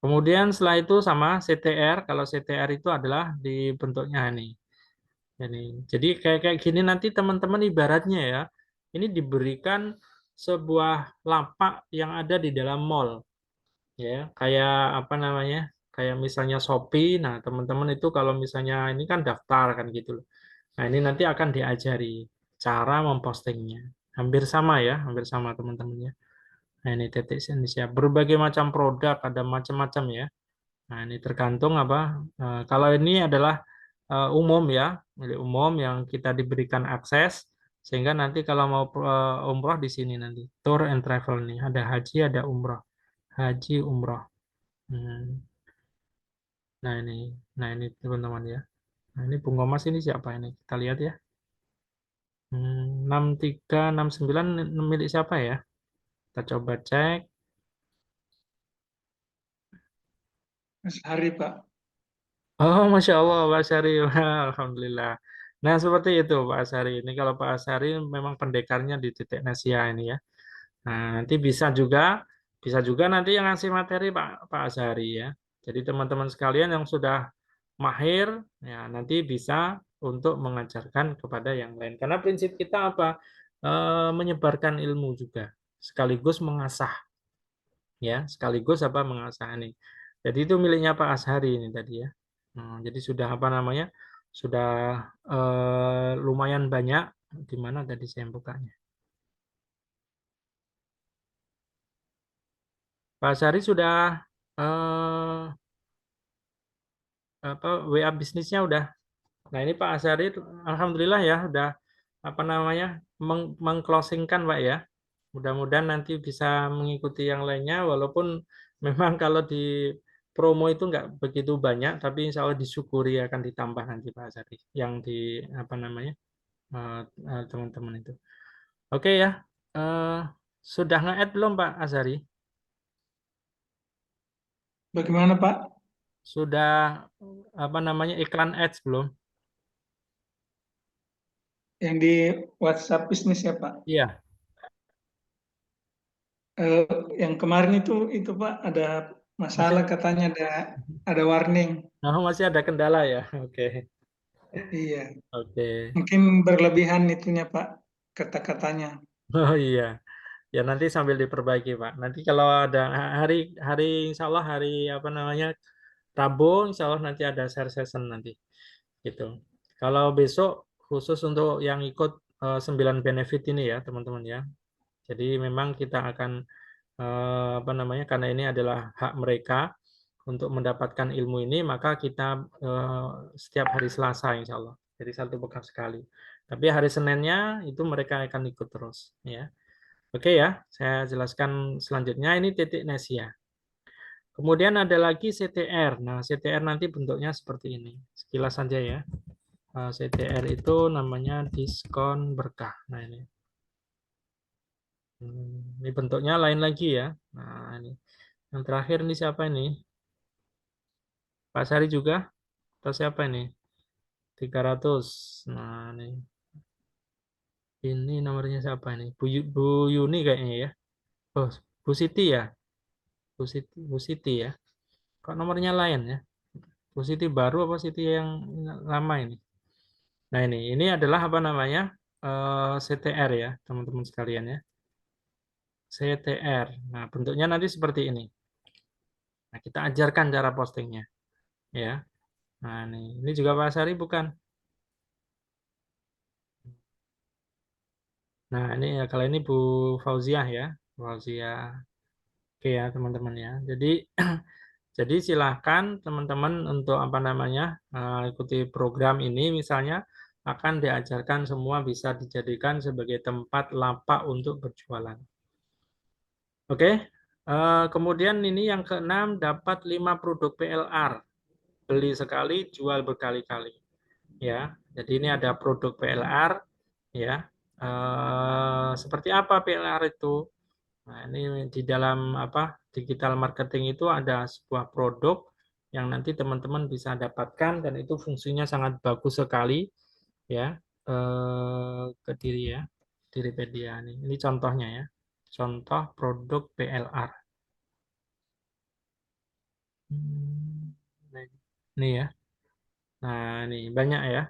[SPEAKER 1] Kemudian setelah itu sama CTR. Kalau CTR itu adalah di bentuknya ini. Jadi kayak gini nanti teman-teman ibaratnya ya, ini diberikan sebuah lapak yang ada di dalam mall, ya, kayak apa namanya, kayak misalnya Shopee. Nah, teman-teman itu kalau misalnya ini kan daftar kan gitu loh. Nah, ini nanti akan diajari cara mempostingnya. Hampir sama ya, hampir sama teman-teman ya. Nah, ini titik Indonesia. Berbagai macam produk, ada macam-macam ya. Nah, ini tergantung apa. Kalau ini adalah umum ya, milik umum yang kita diberikan akses, sehingga nanti kalau mau umroh di sini nanti. Tour and travel nih, ada haji, ada umroh. Haji, umroh. Nah ini, teman-teman ya. Nah ini Bung Komas ini siapa ini? Kita lihat ya. 6369 milik siapa ya? Kita coba cek.
[SPEAKER 3] Mas Hari, Pak.
[SPEAKER 1] Oh, Masya Allah, Pak Asyari. Alhamdulillah. Nah, seperti itu, Pak Asyari. Ini kalau Pak Asyari memang pendekarnya di titik Nasia ini ya. Nah, nanti bisa juga nanti yang ngasih materi Pak Asyari ya. Jadi teman-teman sekalian yang sudah mahir, ya nanti bisa untuk mengajarkan kepada yang lain. Karena prinsip kita apa? Menyebarkan ilmu juga, sekaligus mengasah, ya, sekaligus apa mengasah ini. Jadi itu miliknya Pak Ashari ini tadi ya. Jadi sudah apa namanya? Sudah lumayan banyak. Di mana tadi saya bukanya? Pak Ashari sudah apa WA bisnisnya udah. Nah ini Pak Ashari, alhamdulillah ya udah apa namanya mengclosingkan Pak ya. Mudah-mudahan nanti bisa mengikuti yang lainnya, walaupun memang kalau di promo itu nggak begitu banyak, tapi insya Allah disyukuri akan ditambah nanti Pak Asari yang di apa namanya teman-teman itu. Oke ya, sudah nge-add belum Pak Asari?
[SPEAKER 3] Bagaimana, Pak?
[SPEAKER 1] Sudah apa namanya iklan ads belum?
[SPEAKER 3] Yang di WhatsApp bisnis ya, Pak?
[SPEAKER 1] Iya.
[SPEAKER 3] Yang kemarin itu Pak ada masalah
[SPEAKER 1] Masih,
[SPEAKER 3] katanya ada warning.
[SPEAKER 1] masih ada kendala ya. Oke.
[SPEAKER 3] Iya,
[SPEAKER 1] Oke.
[SPEAKER 3] mungkin berlebihan itunya Pak kata-katanya.
[SPEAKER 1] Oh iya. Ya nanti sambil diperbaiki Pak. Nanti kalau ada hari hari insya Allah hari apa namanya Rabu, insya Allah nanti ada share session nanti gitu. Kalau besok khusus untuk yang ikut 9 benefit ini ya teman-teman ya. Jadi memang kita akan apa namanya, karena ini adalah hak mereka untuk mendapatkan ilmu ini, maka kita setiap hari Selasa insya Allah. Jadi satu pekan sekali. Tapi hari Seninnya itu mereka akan ikut terus ya. Oke ya, saya jelaskan selanjutnya ini titik Nesia. Kemudian ada lagi CTR. Nah, CTR nanti bentuknya seperti ini. Sekilas saja ya. CTR itu namanya diskon berkah. Nah, ini bentuknya lain lagi ya. Nah, ini. Yang terakhir ini siapa ini? Pak Sari juga? Atau siapa ini? 300. Nah, ini. Ini nomornya siapa ini? Bu Yuni kayaknya ya. Oh, Bu Siti ya? Bu Siti ya. Kok nomornya lain ya? Siti baru apa Siti yang lama ini? Nah ini adalah apa namanya CTR ya teman-teman sekalian ya. CTR. Nah bentuknya nanti seperti ini. Nah kita ajarkan cara postingnya ya. Nah ini juga Pak Sari bukan? Nah ini ya kalau ini Bu Fauziah ya, Fauziah. Oke ya teman-teman ya. Jadi Jadi silahkan teman-teman untuk apa namanya ikuti program ini, misalnya akan diajarkan semua bisa dijadikan sebagai tempat lapak untuk berjualan. Oke, kemudian ini yang keenam dapat 5 produk PLR, beli sekali jual berkali-kali. Ya, jadi ini ada produk PLR ya. Seperti apa PLR itu? Nah, ini di dalam apa digital marketing itu ada sebuah produk yang nanti teman-teman bisa dapatkan dan itu fungsinya sangat bagus sekali ya. ke diri ya, Diripedia nih. Ini contohnya ya, contoh produk PLR. Nah, ini ya. Nah, ini banyak ya.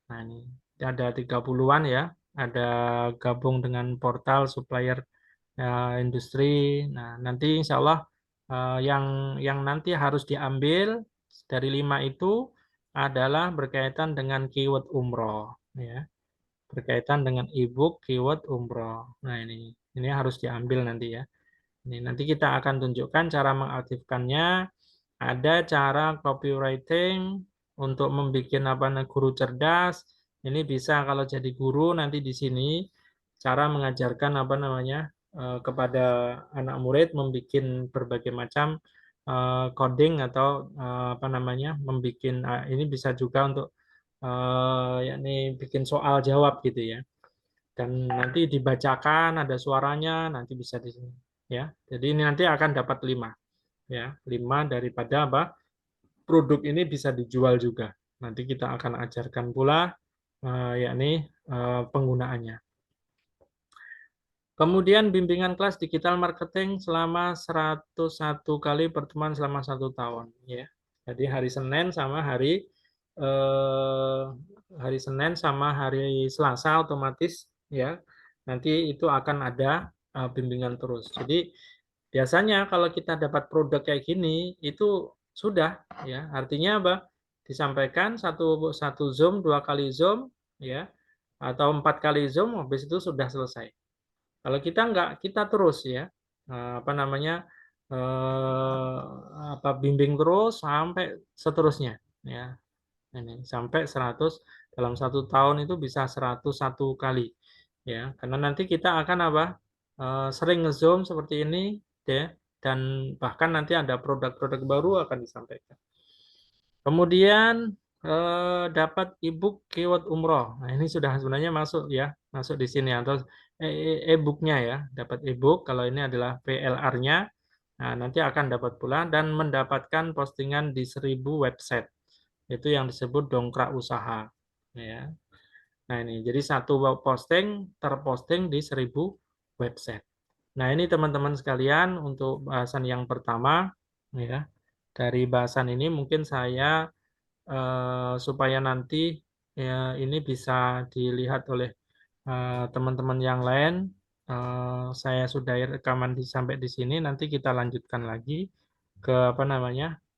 [SPEAKER 1] Nah, ini ada 30-an ya. Ada gabung dengan portal supplier industri. Nah, nanti insya Allah yang nanti harus diambil dari 5 itu adalah berkaitan dengan keyword umroh. Ya. Berkaitan dengan ebook keyword umroh. Nah, ini harus diambil nanti ya. Ini nanti kita akan tunjukkan cara mengaktifkannya. Ada cara copywriting untuk membuat guru cerdas. Ini bisa kalau jadi guru nanti di sini cara mengajarkan kepada anak murid membuat berbagai macam coding atau membuat ini bisa juga untuk yakni bikin soal jawab gitu ya. Dan nanti dibacakan ada suaranya nanti bisa di sini ya. Jadi ini nanti akan dapat 5 ya, 5 daripada produk ini bisa dijual juga. Nanti kita akan ajarkan pula yakni penggunaannya. Kemudian bimbingan kelas digital marketing selama 101 kali pertemuan selama 1 tahun ya. Jadi hari Senin sama hari Selasa otomatis ya. Nanti itu akan ada bimbingan terus. Jadi biasanya kalau kita dapat produk kayak gini itu sudah ya. Artinya apa? Disampaikan satu Zoom, 2 kali Zoom ya atau 4 kali Zoom habis itu sudah selesai. Kalau kita enggak, kita terus ya bimbing terus sampai seterusnya ya. Ini sampai 100 dalam 1 tahun itu bisa 101 kali ya. Karena nanti kita akan sering nge-zoom seperti ini ya dan bahkan nanti ada produk-produk baru akan disampaikan. Kemudian dapat ebook keyword umroh. Nah, ini sudah sebenarnya masuk ya, masuk di sini atau e-booknya ya, dapat ebook. Kalau ini adalah PLR-nya, nah nanti akan dapat pula dan mendapatkan postingan di 1000 website. Itu yang disebut dongkrak usaha. Ya. Nah ini, jadi satu posting terposting di 1000 website. Nah ini teman-teman sekalian untuk bahasan yang pertama ya. Dari bahasan ini mungkin saya supaya nanti ya, ini bisa dilihat oleh teman-teman yang lain. Saya sudah rekaman sampai di sini. Nanti kita lanjutkan lagi ke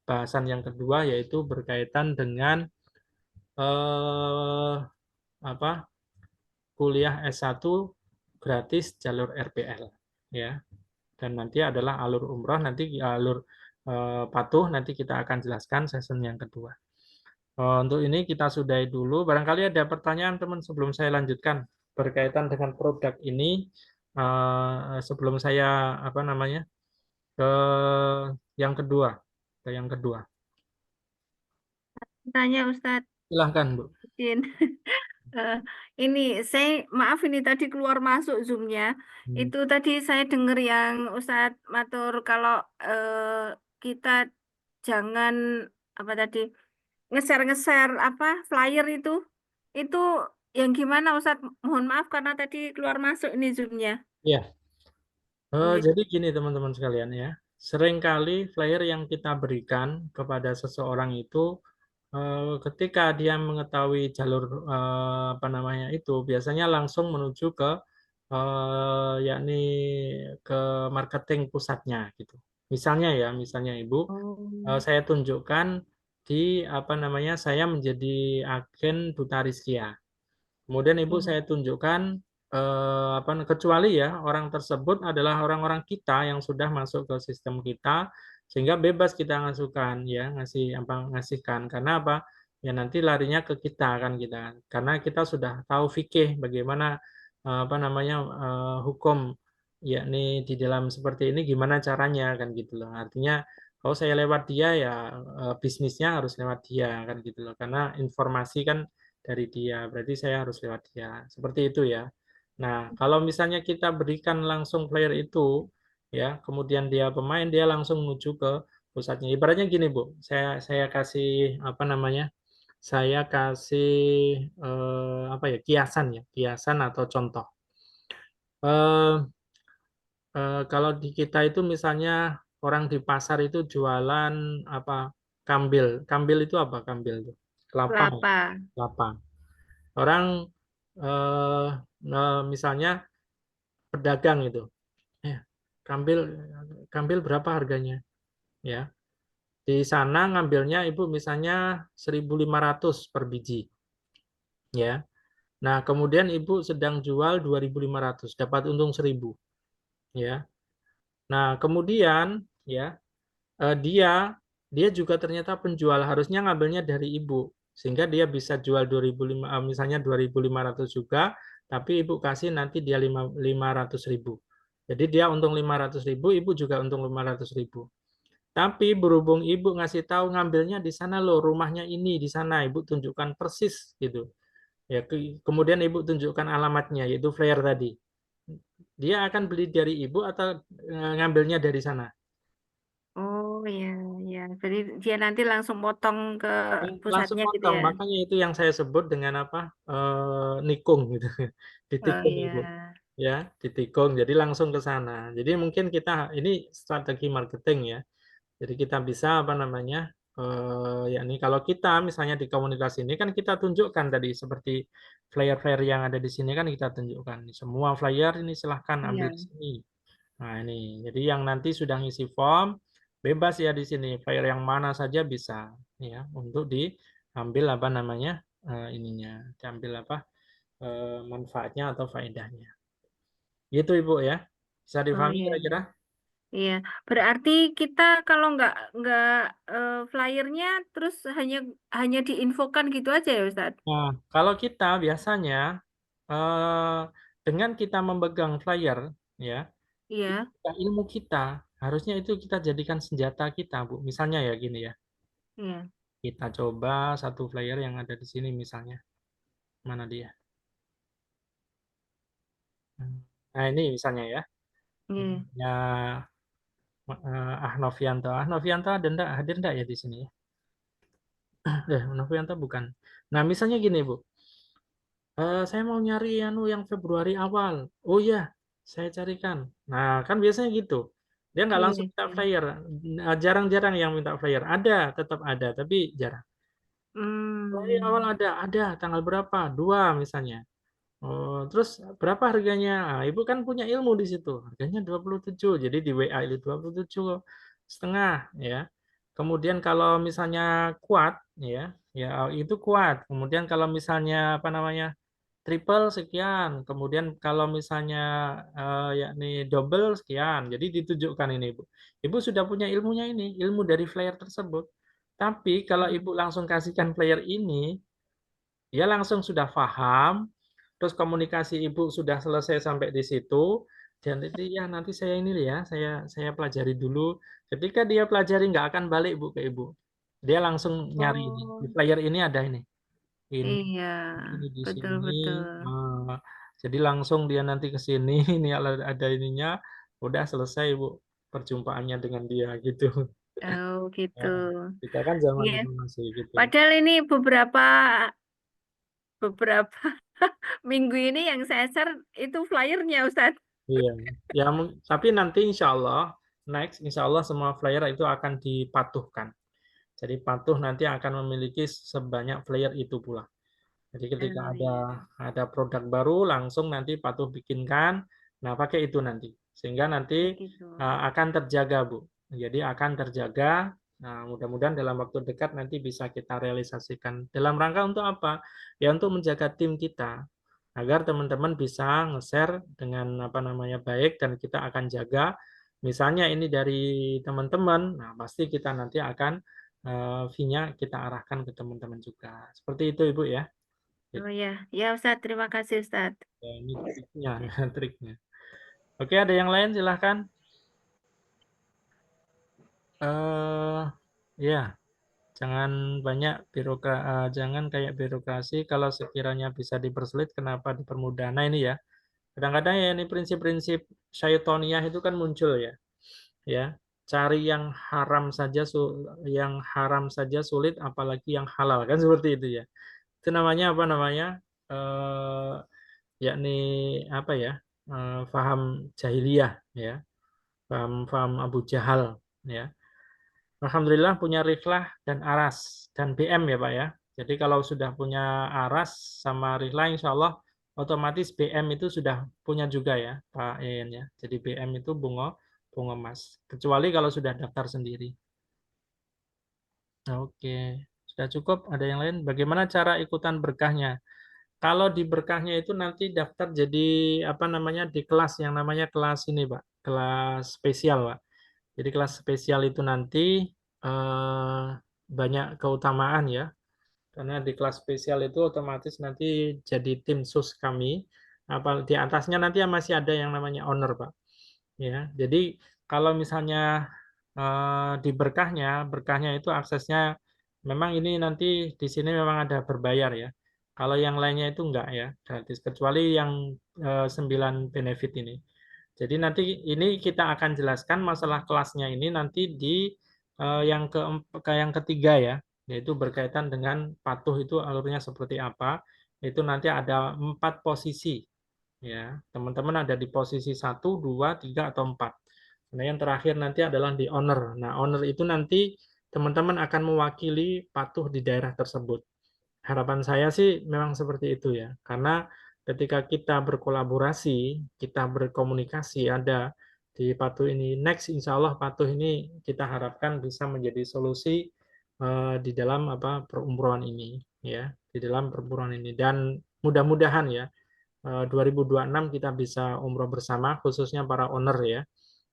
[SPEAKER 1] bahasan yang kedua yaitu berkaitan dengan kuliah S1 gratis jalur RPL ya. Dan nanti adalah alur umroh, nanti alur patuh nanti kita akan jelaskan season yang kedua. Untuk ini kita sudahi dulu. Barangkali ada pertanyaan teman sebelum saya lanjutkan berkaitan dengan produk ini. Sebelum saya ke yang kedua,
[SPEAKER 5] Tanya Ustadz.
[SPEAKER 1] Silahkan Bu.
[SPEAKER 5] Ini maaf ini tadi keluar masuk Zoom-nya. Itu tadi saya dengar yang Ustadz matur kalau kita jangan nge-share flyer itu yang gimana Ustadz? Mohon maaf karena tadi keluar masuk ini Zoom-nya.
[SPEAKER 1] Iya. Jadi gini teman-teman sekalian ya. Seringkali flyer yang kita berikan kepada seseorang itu ketika dia mengetahui jalur itu biasanya langsung menuju ke yakni ke marketing pusatnya gitu. Misalnya Ibu, saya tunjukkan di saya menjadi agen Duta Rizkia. Kemudian Ibu saya tunjukkan kecuali ya orang tersebut adalah orang-orang kita yang sudah masuk ke sistem kita sehingga bebas kita ngasihkan karena apa ya nanti larinya ke kita kan kita karena kita sudah tahu fikih bagaimana hukum yakni di dalam seperti ini gimana caranya kan gitu loh artinya kalau saya lewat dia ya bisnisnya harus lewat dia kan gitu loh karena informasi kan dari dia berarti saya harus lewat dia seperti itu ya. Nah, kalau misalnya kita berikan langsung player itu, ya, kemudian dia pemain, dia langsung menuju ke pusatnya. Ibaratnya gini, Bu, saya kasih saya kasih apa ya, kiasan atau contoh. Eh, kalau di kita itu misalnya orang di pasar itu jualan apa, kambil. Kambil itu apa? Kambil itu kelapa, ya?
[SPEAKER 5] Kelapa.
[SPEAKER 1] Kelapa. Orang eh, misalnya pedagang itu, kambil kambil berapa harganya? Ya, di sana ngambilnya ibu misalnya 1.500 per biji, ya. Nah, kemudian ibu sedang jual 2.500, dapat untung 1.000, ya. Nah, kemudian ya, dia juga ternyata penjual, harusnya ngambilnya dari ibu, sehingga dia bisa jual 2.500, misalnya 2.500 juga, tapi ibu kasih nanti dia 500.000. Jadi dia untung 500.000, ibu juga untung 500.000. Tapi berhubung ibu ngasih tahu ngambilnya di sana loh, rumahnya ini di sana, ibu tunjukkan persis gitu. Ya, kemudian ibu tunjukkan alamatnya, yaitu flyer tadi. Dia akan beli dari ibu atau ngambilnya dari sana?
[SPEAKER 5] Oh iya, iya. Jadi dia nanti langsung potong ke
[SPEAKER 1] Langsung
[SPEAKER 5] pusatnya gitu
[SPEAKER 1] potong,
[SPEAKER 5] ya.
[SPEAKER 1] makanya itu yang saya sebut dengan apa, nikung gitu.
[SPEAKER 5] Oh
[SPEAKER 1] Ditikung
[SPEAKER 5] iya.
[SPEAKER 1] ibu, ya, ditikung, jadi langsung ke sana. Jadi mungkin kita ini strategi marketing ya. Jadi kita bisa apa namanya, yakni kalau kita misalnya di komunitas ini kan kita tunjukkan tadi seperti flyer-flyer yang ada di sini kan kita tunjukkan semua flyer ini silahkan ambil
[SPEAKER 5] Iya.
[SPEAKER 1] di sini. Nah ini, jadi yang nanti sudah ngisi form bebas ya di sini, flyer yang mana saja bisa ya untuk diambil apa namanya, ininya, diambil apa, manfaatnya atau faedahnya. Gitu Ibu ya, bisa
[SPEAKER 5] Oh
[SPEAKER 1] difahami
[SPEAKER 5] iya.
[SPEAKER 1] kira-kira?
[SPEAKER 5] Iya. Berarti kita kalau nggak flyernya terus hanya diinfokan gitu aja ya Ustadz?
[SPEAKER 1] Nah, kalau kita biasanya eh, dengan kita memegang flyer, ya, itu
[SPEAKER 5] Iya.
[SPEAKER 1] ilmu kita harusnya itu kita jadikan senjata kita, Bu. Misalnya ya gini ya,
[SPEAKER 5] Iya.
[SPEAKER 1] kita coba satu flyer yang ada di sini misalnya, mana dia? Nah ini misalnya ya,
[SPEAKER 5] Iya.
[SPEAKER 1] ya Novianto. Novianto ada enggak, hadir enggak ya di sini ya? Novianto bukan. Nah misalnya gini Bu, saya mau nyari yang Februari awal. Oh iya, saya carikan. Nah, kan biasanya gitu. Dia nggak
[SPEAKER 5] Iya.
[SPEAKER 1] langsung minta
[SPEAKER 5] Iya.
[SPEAKER 1] flyer. Nah, jarang-jarang yang minta flyer. Ada, tetap ada, tapi jarang. Februari awal
[SPEAKER 5] Hmm.
[SPEAKER 1] ada. Tanggal berapa? 2 misalnya. Oh, terus berapa harganya? Ah, Ibu kan punya ilmu di situ. Harganya 27. Jadi di WA itu 27,5 ya. Kemudian kalau misalnya kuat ya, ya itu kuat. Kemudian kalau misalnya apa namanya? Triple sekian. Kemudian kalau misalnya yakni double sekian. Jadi ditunjukkan ini, Ibu. Ibu sudah punya ilmunya ini, ilmu dari flyer tersebut. Tapi kalau Ibu langsung kasihkan flyer ini, dia langsung sudah paham, terus komunikasi ibu sudah selesai sampai di situ, dan itu ya nanti saya ini ya, saya pelajari dulu. Ketika dia pelajari nggak akan balik bu ke ibu, dia langsung nyari ini. Di
[SPEAKER 5] Oh
[SPEAKER 1] player ini ada
[SPEAKER 5] iya.
[SPEAKER 1] ini di
[SPEAKER 5] Betul
[SPEAKER 1] sini.
[SPEAKER 5] betul.
[SPEAKER 1] eh, jadi langsung dia nanti ke sini, ini ada ininya, udah selesai bu perjumpaannya dengan dia gitu.
[SPEAKER 5] Oh gitu.
[SPEAKER 1] Ya, kita kan zaman
[SPEAKER 5] Iya.
[SPEAKER 1] dulu masih gitu.
[SPEAKER 5] Padahal ini beberapa minggu ini yang saya share itu flyernya Ustadz.
[SPEAKER 1] Iya, ya, tapi nanti insya Allah semua flyer itu akan dipatuhkan. Jadi patuh nanti akan memiliki sebanyak flyer itu pula. Jadi ketika
[SPEAKER 5] Oh
[SPEAKER 1] ada
[SPEAKER 5] iya.
[SPEAKER 1] produk baru langsung nanti patuh bikinkan. Nah, pakai itu nanti. Sehingga nanti
[SPEAKER 5] Gitu.
[SPEAKER 1] akan terjaga, Bu. Jadi akan terjaga. Nah, mudah-mudahan dalam waktu dekat nanti bisa kita realisasikan. Dalam rangka untuk apa? Ya untuk menjaga tim kita agar teman-teman bisa nge-share dengan apa namanya baik dan kita akan jaga. Misalnya ini dari teman-teman, nah pasti kita nanti akan fee-nya kita arahkan ke teman-teman juga. Seperti itu Ibu ya.
[SPEAKER 5] Oh ya, ya Ustadz, terima kasih Ustadz.
[SPEAKER 1] Ya, ini triknya, triknya. Oke, ada yang lain silahkan. Ya, jangan banyak jangan kayak birokrasi. Kalau sekiranya bisa dipersulit, kenapa dipermudah? Nah ini ya, kadang-kadang ya ini prinsip-prinsip syaitoniah itu kan muncul ya. Ya, cari yang haram saja sulit, apalagi yang halal, kan seperti itu ya. Itu namanya apa namanya? Yakni apa ya? Faham jahiliyah ya, faham Abu Jahal ya. Alhamdulillah punya Rihlah dan Aras dan BM ya Pak ya. Jadi kalau sudah punya Aras sama Rihlah insya Allah otomatis BM itu sudah punya juga ya Pak Yayan ya. Jadi BM itu bunga emas. Kecuali kalau sudah daftar sendiri. Oke, sudah cukup. Ada yang lain? Bagaimana cara ikutan berkahnya? Kalau di berkahnya itu nanti daftar jadi apa namanya di kelas yang namanya kelas ini Pak, kelas spesial Pak. Jadi kelas spesial itu nanti banyak keutamaan ya. Karena di kelas spesial itu otomatis nanti jadi tim sus kami. Apa di atasnya nanti masih ada yang namanya owner, Pak. Ya. Jadi kalau misalnya di berkahnya itu aksesnya memang ini nanti di sini memang ada berbayar ya. Kalau yang lainnya itu enggak ya, gratis kecuali yang 9 benefit ini. Jadi nanti ini kita akan jelaskan masalah kelasnya ini nanti di yang ketiga ya, yaitu berkaitan dengan patuh itu alurnya seperti apa. Itu nanti ada 4 posisi ya. Teman-teman ada di posisi 1, 2, 3 atau 4. Nah, yang terakhir nanti adalah di owner. Nah, owner itu nanti teman-teman akan mewakili patuh di daerah tersebut. Harapan saya sih memang seperti itu ya. Karena ketika kita berkolaborasi, kita berkomunikasi ada di Patuh ini, next insya Allah Patuh ini kita harapkan bisa menjadi solusi di dalam perumrohan ini ya, di dalam perumrohan ini. Dan mudah-mudahan ya 2026 kita bisa umroh bersama khususnya para owner ya.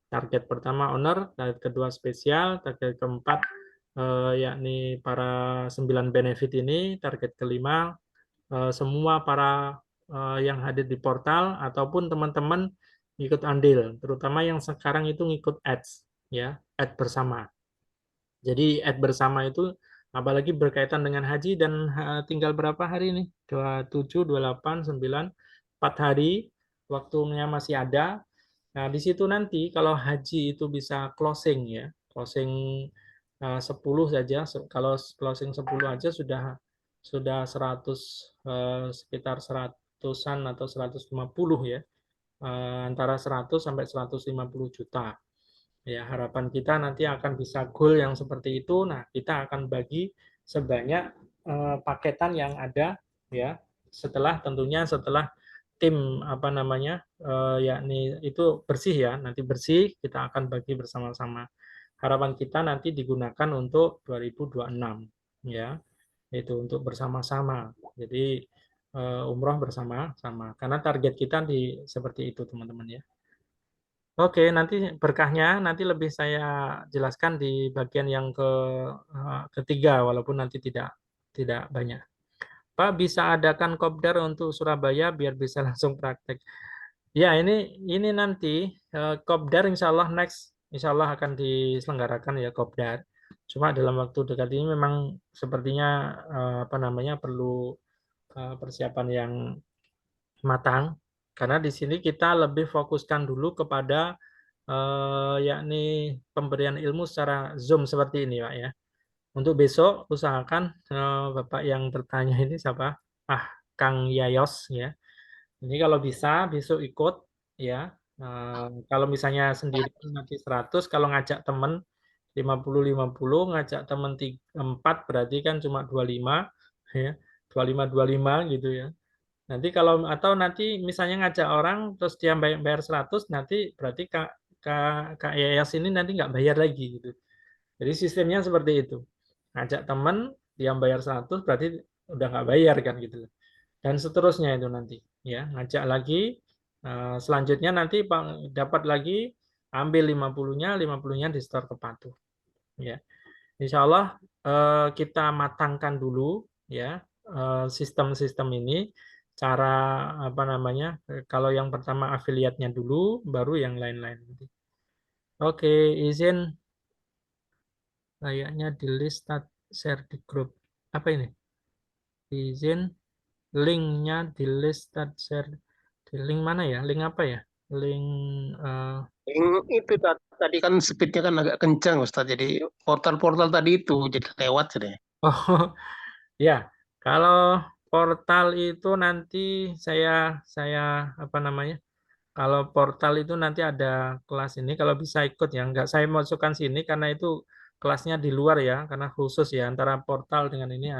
[SPEAKER 1] Target pertama owner, target kedua spesial, target keempat yakni para 9 benefit ini, target kelima semua para yang hadir di portal ataupun teman-teman ikut andil, terutama yang sekarang itu ngikut ads ya, ad bersama. Jadi ad bersama itu apalagi berkaitan dengan haji dan tinggal berapa hari ini? 27, 28, 9, 4 hari waktunya masih ada. Nah, di situ nanti kalau haji itu bisa closing ya, closing 10 saja. Kalau closing 10 aja sudah 100 sekitar 100-an atau 150 ya. Antara 100 sampai 150 juta. Ya, harapan kita nanti akan bisa goal yang seperti itu. Nah, kita akan bagi sebanyak paketan yang ada ya. Tentunya setelah tim yakni itu bersih ya, nanti bersih kita akan bagi bersama-sama. Harapan kita nanti digunakan untuk 2026 ya, itu untuk bersama-sama. Jadi umroh bersama-sama karena target kita seperti itu teman-teman ya. Oke, nanti berkahnya nanti lebih saya jelaskan di bagian yang ketiga walaupun nanti tidak banyak. Pak, bisa adakan kopdar untuk Surabaya biar bisa langsung praktek. Ya, ini nanti kopdar insya Allah next, insya Allah akan diselenggarakan ya kopdar. Cuma dalam waktu dekat ini memang sepertinya perlu persiapan yang matang. Karena di sini kita lebih fokuskan dulu kepada yakni pemberian ilmu secara Zoom seperti ini, Pak ya. Untuk besok usahakan Bapak yang bertanya ini siapa? Kang Yayos ya. Ini kalau bisa besok ikut ya. Kalau misalnya sendiri nanti 100, kalau ngajak teman 50 ngajak teman 4 berarti kan cuma 25 ya. 25 gitu ya. Nanti atau nanti misalnya ngajak orang terus dia bayar 100 nanti berarti Kak Yayas ini nanti nggak bayar lagi gitu. Jadi sistemnya seperti itu. Ngajak teman dia bayar 100 berarti udah nggak bayar kan gitu. Dan seterusnya itu nanti ya, ngajak lagi selanjutnya nanti dapat lagi ambil 50-nya di store ke Patuh. Ya. Insya Allah kita matangkan dulu ya sistem-sistem ini. Cara kalau yang pertama afiliatnya dulu baru yang lain-lain. Oke, izin kayaknya di list share di grup apa ini, izin linknya di list share di link mana ya, link apa ya, link
[SPEAKER 6] Itu tadi kan speednya kan agak kencang Ustaz. Jadi portal-portal tadi itu jadi lewat deh.
[SPEAKER 1] oh ya, kalau portal itu nanti saya apa namanya? Kalau portal itu nanti ada kelas ini, kalau bisa ikut ya. Enggak saya masukkan sini karena itu kelasnya di luar ya, karena khusus ya antara portal dengan ini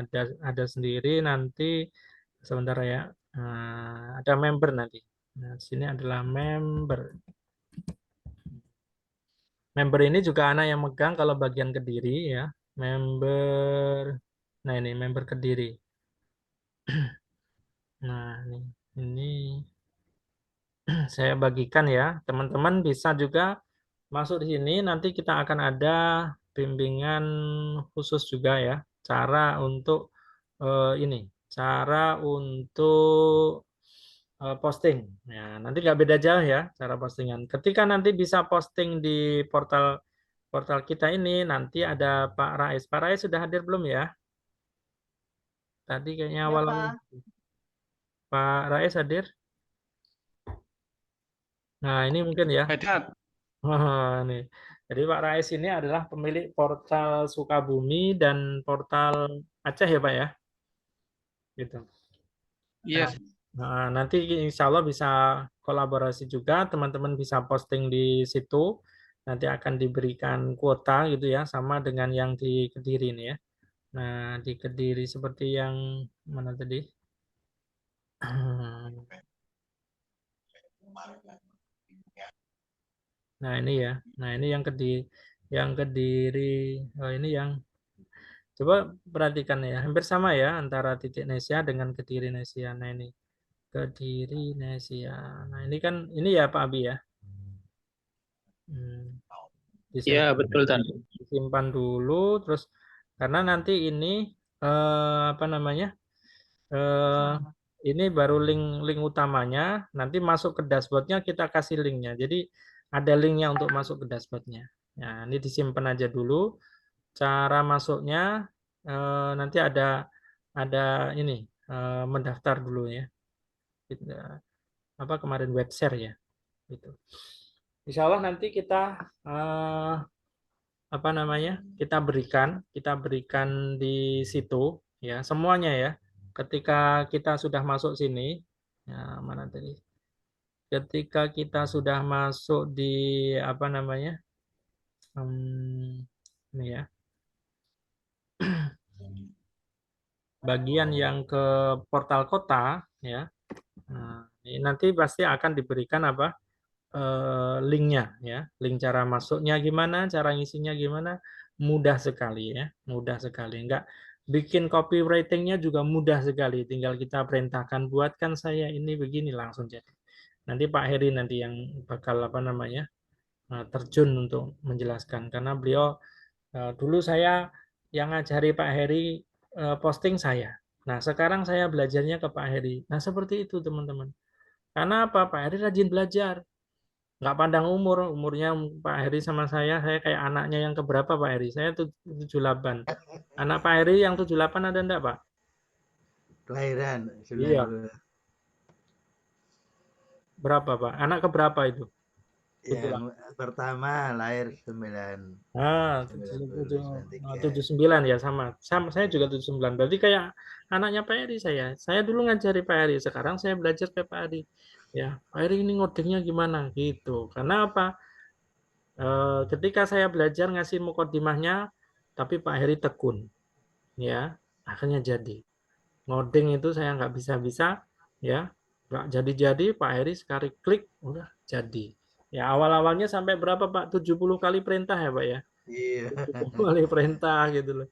[SPEAKER 1] ada sendiri nanti sebentar ya. Ada member nanti. Nah, sini adalah member. Member ini juga anak yang megang kalau bagian Kediri ya. Member. Nah, ini member Kediri. Nah, ini saya bagikan ya. Teman-teman bisa juga masuk di sini. Nanti kita akan ada bimbingan khusus juga ya. Cara untuk ini, cara untuk posting. Ya, nanti nggak beda jauh ya cara postingan. Ketika nanti bisa posting di portal kita ini, nanti ada Pak Rais. Pak Rais sudah hadir belum ya? Tadi kayaknya
[SPEAKER 7] Ya,
[SPEAKER 1] awal
[SPEAKER 7] Pak.
[SPEAKER 1] Pak Rais hadir. Nah, ini mungkin ya.
[SPEAKER 6] Hadir.
[SPEAKER 1] Nih. Jadi Pak Rais ini adalah pemilik portal Sukabumi dan portal Aceh ya Pak ya? Gitu.
[SPEAKER 6] Iya.
[SPEAKER 1] Nah, nanti insya Allah bisa kolaborasi juga, teman-teman bisa posting di situ, nanti akan diberikan kuota gitu ya, sama dengan yang di Kediri ini ya. Nah, di Kediri seperti yang mana tadi? Nah, ini ya. Nah, ini yang Kediri. Oh, ini yang coba perhatikan ya. Hampir sama ya antara Titik Nesia dengan Kediri Nesia. Nah, ini Kediri Nesia. Nah, ini kan ini ya Pak Abi ya.
[SPEAKER 6] Iya, betul Tan.
[SPEAKER 1] Disimpan dulu terus karena nanti ini apa namanya? Ini baru link utamanya, nanti masuk ke dashboardnya kita kasih linknya. Jadi ada linknya untuk masuk ke dashboardnya. Nah, ini disimpan aja dulu. Cara masuknya nanti ada ini mendaftar dulu ya. Apa kemarin web share ya. Gitu. Insya Allah nanti kita apa namanya? Kita berikan di situ ya semuanya ya. Ketika kita sudah masuk sini, ya mana tadi? Ketika kita sudah masuk di apa namanya? Ini ya. Bagian yang ke portal kota ya. Nah, ini nanti pasti akan diberikan apa? Linknya ya, link cara masuknya gimana, cara ngisinya gimana, mudah sekali ya, mudah sekali. Enggak bikin copywritingnya juga mudah sekali, tinggal kita perintahkan buatkan saya ini begini langsung jadi. Nanti Pak Heri nanti yang bakal apa namanya terjun untuk menjelaskan karena beliau dulu saya yang ngajari Pak Heri posting saya. Nah sekarang saya belajarnya ke Pak Heri. Nah seperti itu teman-teman. Karena apa Pak Heri rajin belajar. Nggak pandang umurnya Pak Heri sama saya kayak anaknya yang keberapa Pak Heri? Saya 78. Anak Pak Heri yang 78 ada enggak Pak?
[SPEAKER 2] Kelahiran
[SPEAKER 1] Iya.
[SPEAKER 2] 90.
[SPEAKER 1] Berapa Pak? Anak keberapa itu?
[SPEAKER 2] Yang pertama lahir 9.
[SPEAKER 1] Ah, 79 ya sama. Saya juga 79. Berarti kayak anaknya Pak Heri saya. Saya dulu ngajari Pak Heri, sekarang saya belajar ke Pak Heri. Ya, Pak Heri ini ngodingnya gimana gitu. Karena apa? Ketika saya belajar ngasih mukadimahnya, tapi Pak Heri tekun, ya akhirnya jadi. Ngoding itu saya nggak bisa-bisa, ya nggak jadi-jadi. Pak Heri sekali klik udah jadi. Ya awal-awalnya sampai berapa Pak? 70 kali perintah ya Pak ya?
[SPEAKER 2] Iya.
[SPEAKER 1] 70 kali perintah gitu loh.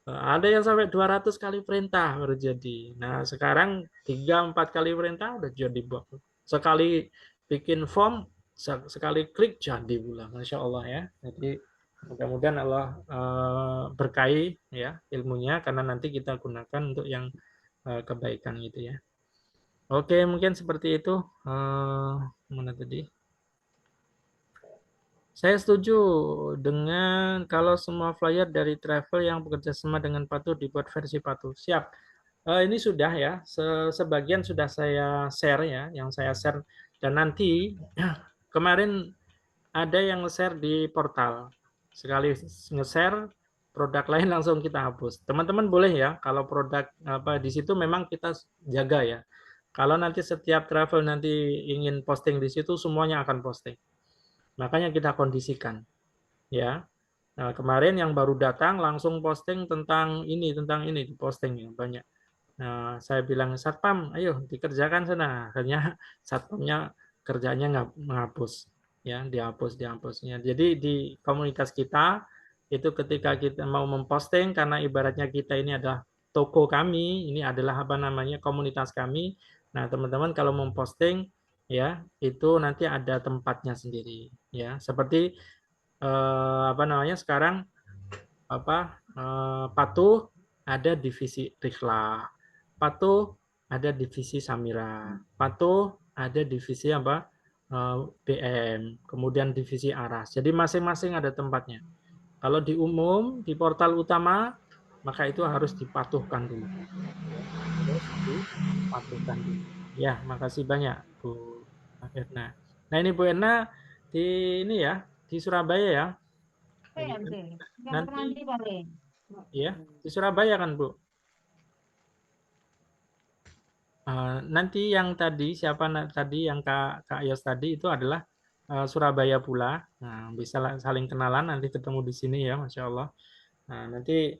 [SPEAKER 1] Ada yang sampai 200 kali perintah baru jadi. Nah sekarang 3-4 kali perintah udah jadi bot. Sekali bikin form sekali klik jadi pula, Masya Allah ya. Jadi mudah-mudahan Allah berkahi ya ilmunya karena nanti kita gunakan untuk yang kebaikan gitu ya. Oke mungkin seperti itu. Mana tadi? Saya setuju dengan kalau semua flyer dari travel yang bekerja sama dengan Patuh dibuat versi Patuh. Siap. Ini sudah ya, sebagian sudah saya share ya, yang saya share Dan nanti kemarin ada yang nge-share di portal. Sekali nge-share produk lain langsung kita hapus. Teman-teman boleh ya, kalau produk apa di situ memang kita jaga ya. Kalau nanti setiap travel nanti ingin posting di situ, semuanya akan posting. Makanya kita kondisikan ya. Nah, kemarin yang baru datang langsung posting tentang ini diposting ya banyak. Nah, saya bilang satpam, ayo dikerjakan sana. Akhirnya satpamnya kerjanya nggak menghapus, ya dihapusnya. Jadi di komunitas kita itu ketika kita mau memposting, karena ibaratnya kita ini adalah toko kami, ini adalah apa namanya komunitas kami. Nah, teman-teman kalau memposting ya itu nanti ada tempatnya sendiri, ya. Seperti apa namanya sekarang apa patuh ada divisi Rikla, patuh ada divisi Samira, patuh ada divisi apa BM, kemudian divisi Aras. Jadi masing-masing ada tempatnya. Kalau di umum di portal utama maka itu harus dipatuhkan dulu. Harus dipatuhkan dulu. Ya, makasih banyak Bu Erna. Nah ini Bu Erna di ini ya di Surabaya ya. Nanti ya di Surabaya kan Bu. Nanti yang tadi siapa tadi yang Kak Yos tadi itu adalah Surabaya pula. Nah, bisa saling kenalan nanti ketemu di sini ya, Masya Allah. Nah, nanti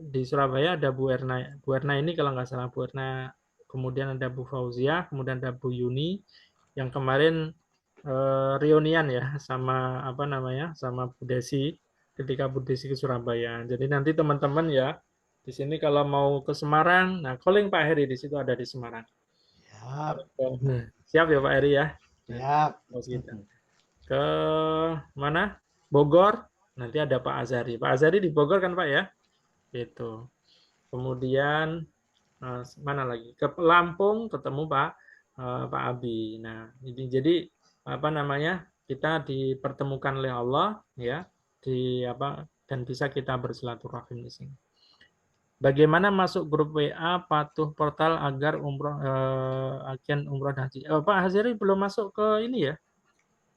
[SPEAKER 1] di Surabaya ada Bu Erna. Bu Erna ini kalau nggak salah Bu Erna. Kemudian ada Bu Fauzia, kemudian ada Bu Yuni yang kemarin reunian ya sama apa namanya sama Bu Desi ketika Bu Desi ke Surabaya. Jadi nanti teman-teman ya di sini kalau mau ke Semarang, nah calling Pak Heri di situ ada di Semarang.
[SPEAKER 2] Siap.
[SPEAKER 1] Siap ya Pak Heri ya.
[SPEAKER 2] Siap.
[SPEAKER 1] Kita ke mana? Bogor. Nanti ada Pak Azari. Pak Azari di Bogor kan Pak ya? Itu. Kemudian mana lagi? Ke Lampung ketemu Pak Abi. Nah, jadi apa namanya? Kita dipertemukan oleh Allah ya di apa dan bisa kita bersilaturahim di sini. Bagaimana masuk grup WA patuh portal agar umroh agen umroh dan haji? Pak Haziri belum masuk ke ini ya?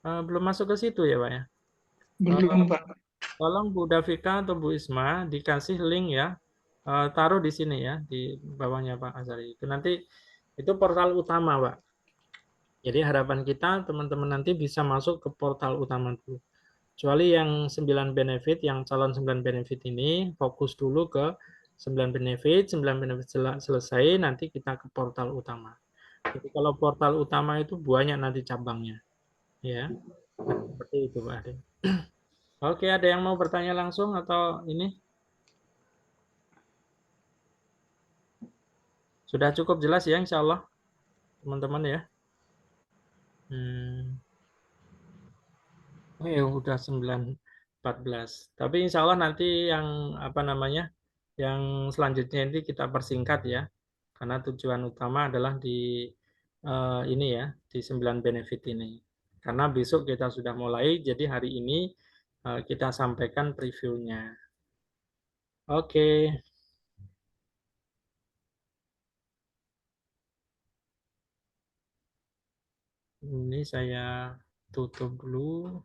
[SPEAKER 1] Belum masuk ke situ ya Pak ya?
[SPEAKER 3] Belum, Pak.
[SPEAKER 1] Tolong Bu Davika atau Bu Isma dikasih link ya. Taruh di sini ya di bawahnya Pak Azari. Itu nanti itu portal utama Pak. Jadi harapan kita teman-teman nanti bisa masuk ke portal utama dulu. Kecuali yang 9 benefit, yang calon 9 benefit ini fokus dulu ke 9 benefit selesai, nanti kita ke portal utama. Jadi kalau portal utama itu banyak nanti cabangnya. Ya, seperti itu Pak Ade. Oke, ada yang mau bertanya langsung atau ini? Sudah cukup jelas ya insya Allah, teman-teman ya. Oh ya, udah 9.14. Tapi insya Allah nanti yang apa namanya, yang selanjutnya ini kita persingkat ya. Karena tujuan utama adalah di ini ya, di 9 benefit ini. Karena besok kita sudah mulai, jadi hari ini kita sampaikan previewnya. Oke. Ini saya tutup dulu.